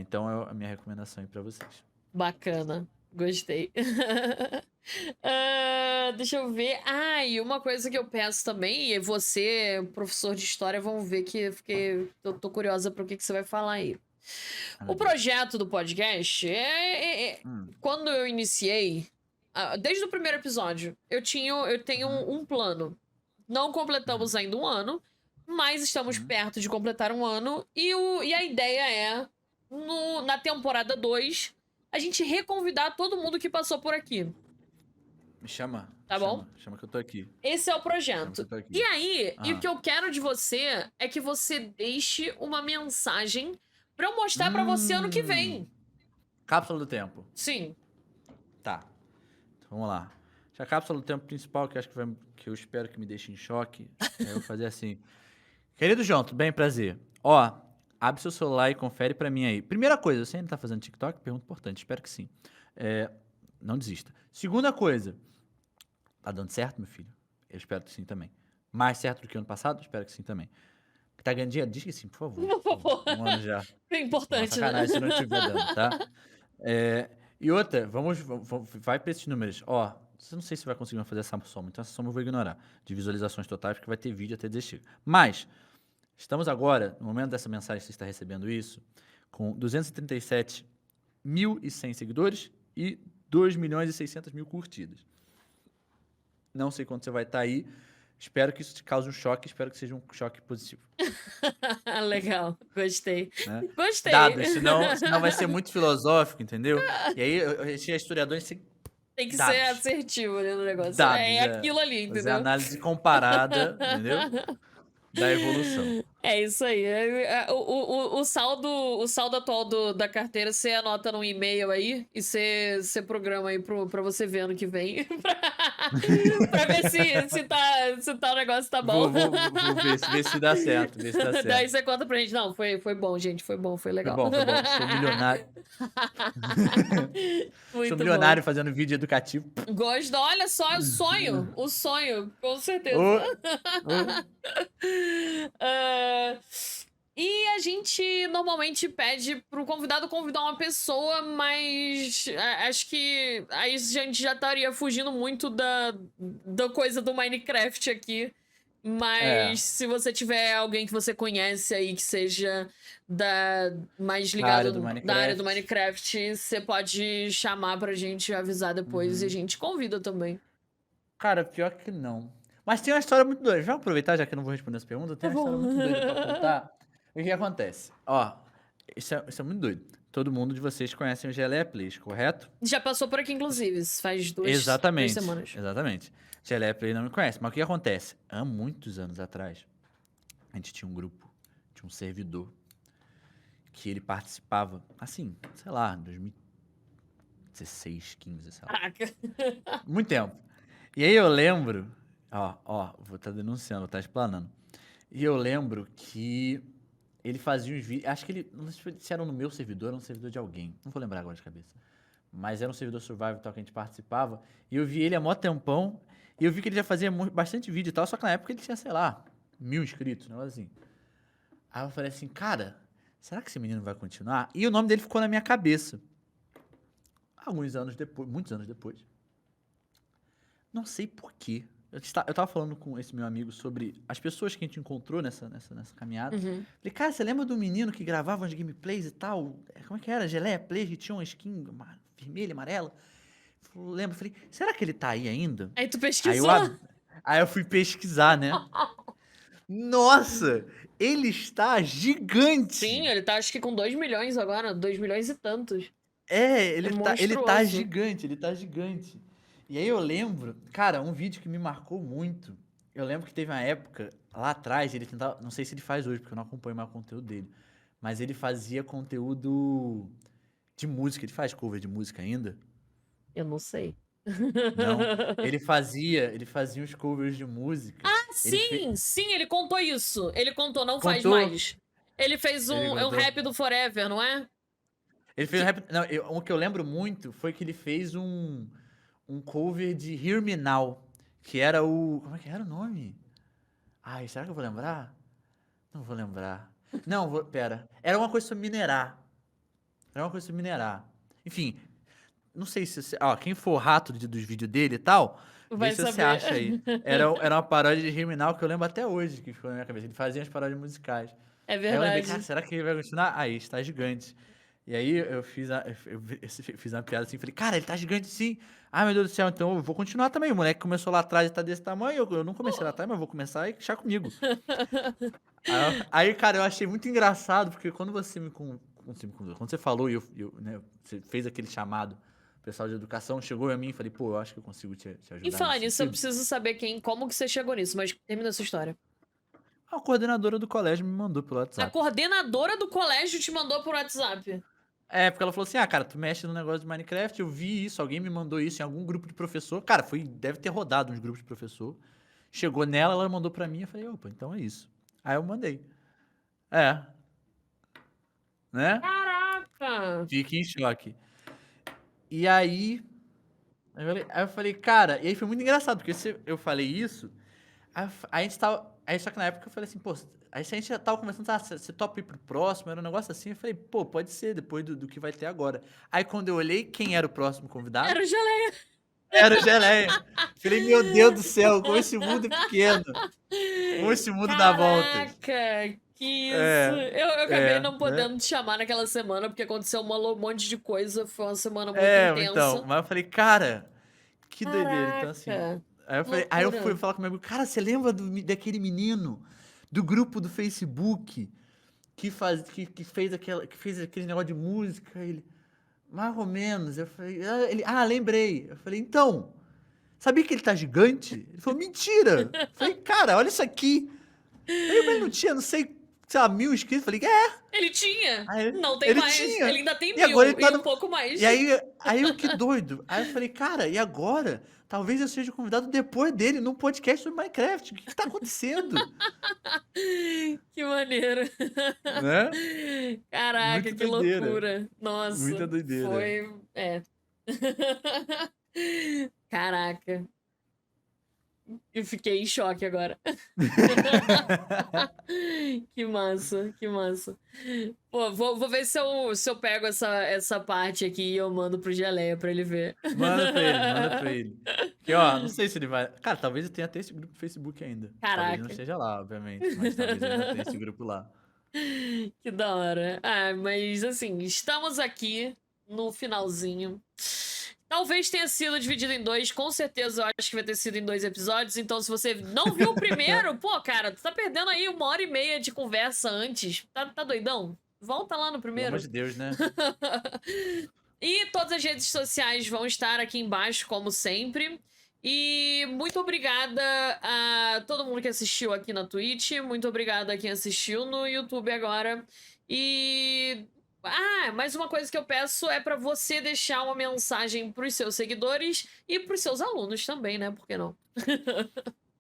Então é a minha recomendação aí pra vocês. Bacana. Gostei. Deixa eu ver. E uma coisa que eu peço também, e você, professor de história, vão ver que eu tô curiosa pro que você vai falar aí. Ai, O meu Deus. projeto do podcast quando eu iniciei, desde o primeiro episódio, eu tenho um plano. Não completamos ainda um ano, mas estamos Uhum. perto de completar um ano. E a ideia é, na temporada 2, a gente reconvidar todo mundo que passou por aqui, Me chama, tá bom? chama que eu tô aqui. Esse é o Chama que eu projeto. tô E aqui. aí, e o Aham. que eu quero de você é que você deixe uma mensagem pra eu mostrar pra você ano que Hum, vem. cápsula do tempo. Sim. Tá. Então, vamos lá. Já a cápsula do tempo principal, que eu acho que eu espero que me deixe em choque, é eu fazer assim. Querido João, tudo bem? Prazer. Abre seu celular e confere pra mim aí. Primeira coisa, você ainda tá fazendo TikTok? Pergunta importante, espero que sim. Não desista. Segunda coisa, tá dando certo, meu filho? Eu espero que sim também. Mais certo do que ano passado? Espero que sim também. Tá ganhando dinheiro? Diz que sim, por favor. Por Por favor. favor. Um ano já. É Uma importante, né? sacanagem se não estiver dando, tá? E outra, vai para esses números. Eu não sei se vai conseguir fazer essa soma, então essa soma eu vou ignorar. De visualizações totais, porque vai ter vídeo até desistir. Mas, estamos agora, no momento dessa mensagem que você está recebendo isso, com 237.100 seguidores e 2.600.000 curtidas. Não sei quando você vai estar aí. Espero que isso te cause um choque, espero que seja um choque positivo, Legal. Gostei. né? Gostei. Dados, senão vai ser muito filosófico, entendeu? E aí, a gente é historiador, a gente tem Tem que ser dados. assertivo ali no negócio. Dados, É aquilo ali, fazer entendeu? análise comparada, entendeu? Da evolução. É isso aí. O saldo atual da carteira você anota num e-mail aí e você programa aí pra você ver ano que vem. pra ver se o negócio tá bom. Vou ver se dá certo, ver se dá Daí certo. você conta pra gente. Não, foi bom, gente. Foi bom, foi Foi legal. bom, foi bom. Sou milionário. Sou Muito bom. milionário fazendo vídeo educativo. Gosto. Olha só, é o sonho, com certeza. Ô, ô. Ah, e a gente normalmente pede pro convidado convidar uma pessoa, mas acho que aí a gente já estaria fugindo muito da coisa do Minecraft aqui. É, Mas se você tiver alguém que você conhece aí que seja mais da área do ligado da área do Minecraft. Minecraft, você pode chamar pra gente avisar depois e a Uhum. gente convida também. Cara, pior que não. Mas tem uma história muito doida. Vamos aproveitar, já que eu não vou responder essa pergunta. Tem Tá uma história bom. muito doida pra contar. O que acontece? Isso é muito doido. Todo mundo de vocês conhecem o Geleia Plays, correto? Já passou por aqui, inclusive, faz duas Exatamente, semanas. exatamente. Geleia Play não me conhece. Mas o que acontece? Há muitos anos atrás, a gente tinha um grupo, tinha um servidor, que ele participava, assim, sei lá, 2016, 15, sei lá. Caraca. Muito tempo. E aí eu lembro, vou estar denunciando, vou estar explanando. E eu lembro que ele fazia uns vídeos, acho que ele, não sei se era no meu servidor ou no servidor de alguém, não vou lembrar agora de cabeça. Mas era um servidor survival e tal que a gente participava, e eu vi ele há mó tempão, e eu vi que ele já fazia bastante vídeo e tal, só que na época ele tinha, sei lá, 1.000 inscritos, um negócio assim. Aí eu falei assim, cara, será que esse menino vai continuar? E o nome dele ficou na minha cabeça. Alguns anos depois, muitos anos depois. Não sei por quê. Eu tava falando com esse meu amigo sobre as pessoas que a gente encontrou nessa caminhada. Uhum. Falei, cara, você lembra do menino que gravava as gameplays e tal? Como é que era? Geleia Play, que tinha uma skin vermelha, amarela? Lembro. Falei, será que ele tá aí ainda? Aí tu Aí eu, pesquisou? aí eu fui pesquisar, né? Nossa, ele está Sim, gigante. ele tá acho que com 2 milhões agora, 2 milhões e tantos. É Ele tá monstruoso. gigante, ele tá gigante. E aí eu lembro, cara, um vídeo que me marcou muito. Eu lembro que teve uma época, lá atrás, ele tentava, não sei se ele faz hoje, porque eu não acompanho mais o conteúdo dele, mas ele fazia conteúdo De música, ele faz cover de música ainda? Eu não sei. Não. Ele fazia uns covers de música. Ele Sim, sim, ele contou isso. Ele contou, não faz contou? mais. Ele fez Ele um contou? rap do Forever, não é? Ele fez um Que- rap. Não, o que eu lembro muito foi que ele fez um cover de Hear Me Now, que era o. Como é que era o nome? Ai, será que eu vou lembrar? Não vou lembrar. Não, pera. Era uma coisa sobre minerar. Era uma coisa sobre minerar. Enfim, não sei se você. Ó, quem for rato dos vídeos dele e tal, vê Vai se você saber. acha aí. Era uma paródia de Hear Me Now que eu lembro até hoje, que ficou na minha cabeça. Ele fazia as paródias musicais. É Aí eu lembrei, cara, verdade. será que ele vai continuar? Aí, está gigante. E aí eu fiz uma piada assim, falei, cara, ele tá gigante sim. Ai, meu Deus do céu, então eu vou continuar também. O moleque começou lá atrás e tá desse tamanho. Eu não comecei lá atrás, mas eu vou começar e deixar comigo. Aí, cara, eu achei muito engraçado, porque quando você quando você falou e né, você fez aquele chamado, o pessoal de educação chegou a mim e falei, pô, eu acho que eu consigo te E ajudar falar nesse nisso, eu sentido. preciso saber como que você chegou nisso, mas termina essa história. A coordenadora do colégio me mandou pelo A WhatsApp. coordenadora do colégio te mandou por WhatsApp. É, porque ela falou assim, ah, cara, tu mexe no negócio de Minecraft, eu vi isso, alguém me mandou isso em algum grupo de professor. Cara, deve ter rodado uns grupos de professor. Chegou nela, ela mandou pra mim, eu falei, opa, então é isso. Aí eu mandei. É, né? Caraca! Fiquei em choque. E aí eu falei, cara, e aí foi muito engraçado, porque eu falei isso, aí a gente tava, aí só que na época eu falei assim, pô, aí se a gente já tava conversando, ah, você topa ir pro próximo, era um negócio assim, eu falei, pô, pode ser, depois do que vai ter agora. Aí quando eu olhei quem era o próximo convidado, Era o geleia. era o Geleia. Falei, meu Deus do céu, como esse mundo é pequeno, como esse mundo dá voltas. Caraca, que isso. É, Eu acabei não né? podendo te chamar naquela semana, porque aconteceu um monte de coisa. Foi uma semana muito Então, intensa. mas eu falei, cara, que doideira. Então, assim, Caraca, aí eu fui loucura. falar com meu amigo, cara, você lembra daquele menino do grupo do Facebook que fez aquele negócio de música? Ele, mais ou menos. Eu falei, lembrei. Eu falei, então, sabia que ele tá gigante? Ele falou, mentira. Eu falei, cara, olha isso aqui. Aí, mas ele não tinha, não sei lá, 1.000 inscritos. Eu falei, é. Ele tinha? Aí, Não tem ele mais. Ele tinha. ainda tem E agora ele 1.000 tá e um no. pouco mais. E aí eu que doido. Aí eu falei, cara, e agora? Talvez eu seja convidado depois dele num podcast sobre Minecraft. O que tá acontecendo? Que maneiro. Né? Caraca, Muito que doideira. loucura. Muita Nossa, doideira. foi. É. Caraca, eu fiquei em choque agora. Que massa, que massa. Pô, vou ver se eu pego essa parte aqui e eu mando pro Geleia pra ele ver. Manda pra ele, manda pra ele. Que, ó, não sei se ele vai. Cara, talvez eu tenha até esse grupo no Facebook ainda. Talvez ele não Caraca. esteja lá, obviamente. Mas talvez eu ainda tenha esse grupo lá. Que da hora. Ah, mas assim, estamos aqui no finalzinho. Talvez tenha sido dividido em dois, com certeza eu acho que vai ter sido em 2 episódios. Então, se você não viu o primeiro, pô, cara, tu tá perdendo aí 1h30 de conversa antes. Tá doidão? Volta lá no Pelo amor primeiro. de Deus, né? E todas as redes sociais vão estar aqui embaixo, como sempre. E muito obrigada a todo mundo que assistiu aqui na Twitch. Muito obrigada a quem assistiu no YouTube agora. E. Mais uma coisa que eu peço é pra você deixar uma mensagem pros seus seguidores e pros seus alunos também, né? Por que não?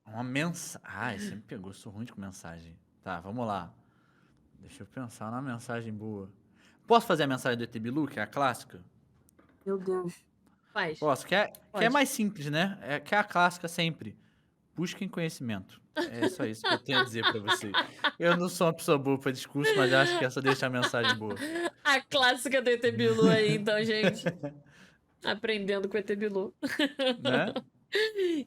Uma mensagem. Ai, você me pegou, sou ruim com mensagem. Tá, vamos lá. Deixa eu pensar numa mensagem boa. Posso fazer a mensagem do ET Bilu, que é a clássica? Meu Deus. Faz. Posso, que é Pode. mais simples, né? Que é a clássica sempre. Busquem conhecimento. É só isso que eu tenho a dizer pra você. Eu não sou uma pessoa boa pra discurso, mas eu acho que essa deixa a mensagem boa. A clássica do ET Bilu aí, então, gente. Aprendendo com o ET Bilu. Né?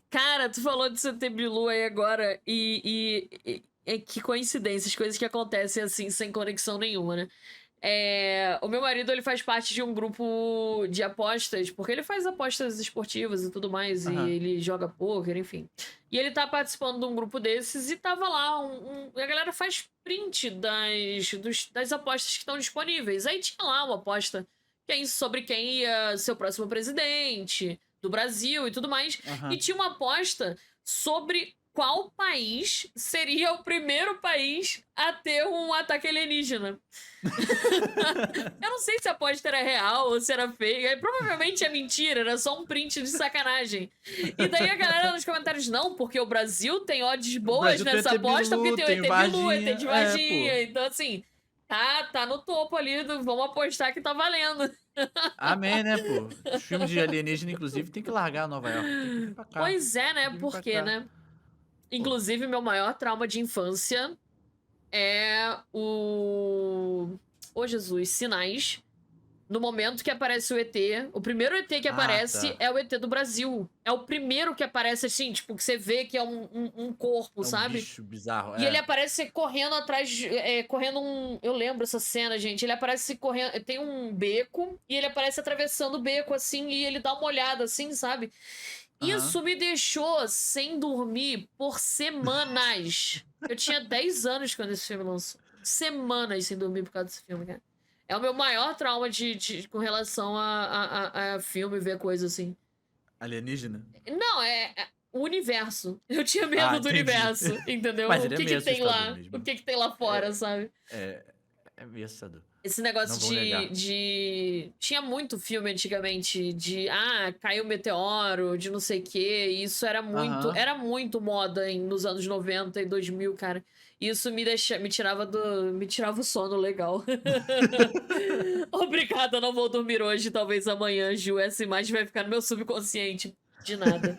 Cara, tu falou de ET Bilu aí agora que coincidência, as coisas que acontecem assim, sem conexão nenhuma, né? O meu marido, ele faz parte de um grupo de apostas, porque ele faz apostas esportivas e tudo mais, e Aham. ele joga pôquer, enfim. E ele tá participando de um grupo desses e tava lá, a galera faz print das apostas que estão disponíveis. Aí tinha lá uma aposta sobre quem ia ser o próximo presidente do Brasil e tudo mais. E Aham. tinha uma aposta sobre qual país seria o primeiro país a ter um ataque alienígena? Eu não sei se a aposta era real ou se era fake. Provavelmente é mentira, era só um print de sacanagem. E daí a galera nos comentários, não, porque o Brasil tem odds O boas Brasil tem nessa ET aposta, Bilu, porque tem o tem ET Bilu, ET Varginha. de É, Varginha. pô. Então, assim, tá no topo ali, vamos apostar que tá valendo. Amém, né, pô? Os filmes de alienígena, inclusive, tem que largar Nova York. Tem que vir pra cá. Pois é, né? Tem que vir Por pra quê, cá. né? Pô. Inclusive, meu maior trauma de infância é o. Ô, Jesus, Sinais. No momento que aparece o ET, o primeiro ET que Ah, aparece tá. é o ET do Brasil. É o primeiro que aparece assim, tipo, que você vê que é um corpo, É um sabe? bicho bizarro. E ele É. aparece correndo atrás, correndo um. Eu lembro essa cena, gente. Ele aparece correndo. Tem um beco e ele aparece atravessando o beco assim e ele dá uma olhada assim, sabe? Aham. Isso me deixou sem dormir por semanas. Eu tinha 10 anos quando esse filme lançou. Semanas sem dormir por causa desse filme, cara. É o meu maior trauma com relação a filme, ver coisa assim. Alienígena? Não, é o universo. Eu tinha Ah, medo do entendi. universo, entendeu? Mas O ele é que que meio tem assustador lá? O mesmo. que que tem lá fora, sabe? É meio assustador. Esse Não negócio vou negar. Tinha muito filme antigamente de. Ah, caiu um meteoro, de não sei o quê. E isso era muito. Aham. Era muito moda nos anos 90 e 2000, cara. Isso me tirava do. Me tirava o sono legal. Obrigada, não vou dormir hoje. Talvez amanhã, Ju. Essa imagem vai ficar no meu subconsciente. De nada.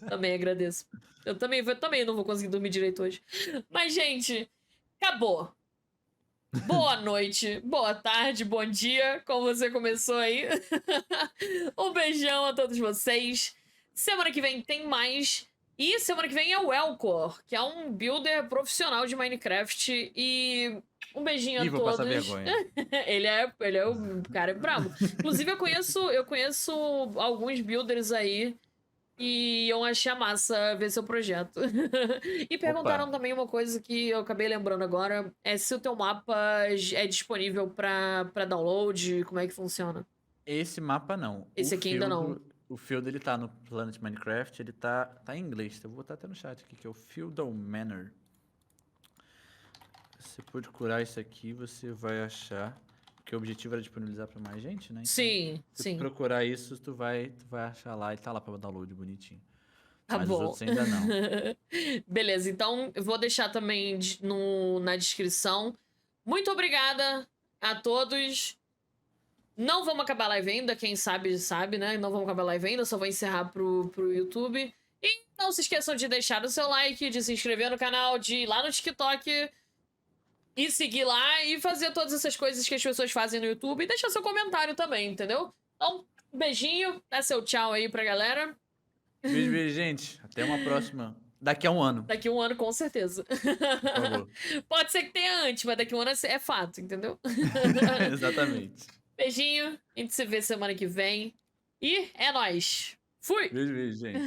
Também agradeço. Eu também não vou conseguir dormir direito hoje. Mas, gente, acabou. Boa noite, boa tarde, bom dia, como você começou aí. Um beijão a todos vocês. Semana que vem tem mais. E semana que vem é o Elcor, que é um builder profissional de Minecraft. E um beijinho Ih, a vou passar todos. vergonha. Ele é o cara brabo. Inclusive, eu conheço alguns builders aí. E eu achei massa ver seu projeto. E perguntaram Opa. também uma coisa que eu acabei lembrando agora: é se o teu mapa é disponível pra download, como é que funciona? Esse mapa não. Esse aqui ainda não. O Field, ele tá no Planet Minecraft, ele tá em inglês. Eu vou botar até no chat aqui, que é o Feudal Manor. Você pode procurar isso aqui, você vai achar. Porque o objetivo era disponibilizar pra mais gente, né? Então, Sim, se sim. procurar isso, tu vai achar lá. Ele tá lá pra download bonitinho. Tá Mas os bom. outros ainda não. Beleza, então eu vou deixar também na descrição. Muito obrigada a todos. Não vamos acabar a live ainda, quem sabe, sabe, né? Não vamos acabar a live ainda, só vou encerrar pro YouTube. E não se esqueçam de deixar o seu like, de se inscrever no canal, de ir lá no TikTok e seguir lá e fazer todas essas coisas que as pessoas fazem no YouTube e deixar seu comentário também, entendeu? Então, um beijinho, dá seu tchau aí pra galera. Beijo, beijo, gente. Até uma próxima. Daqui a um ano. Daqui a um ano, com certeza. Por favor. Pode ser que tenha antes, mas daqui a um ano é fato, entendeu? Exatamente. Beijinho, a gente se vê semana que vem. E é nóis. Fui! Beijo, beijo, gente.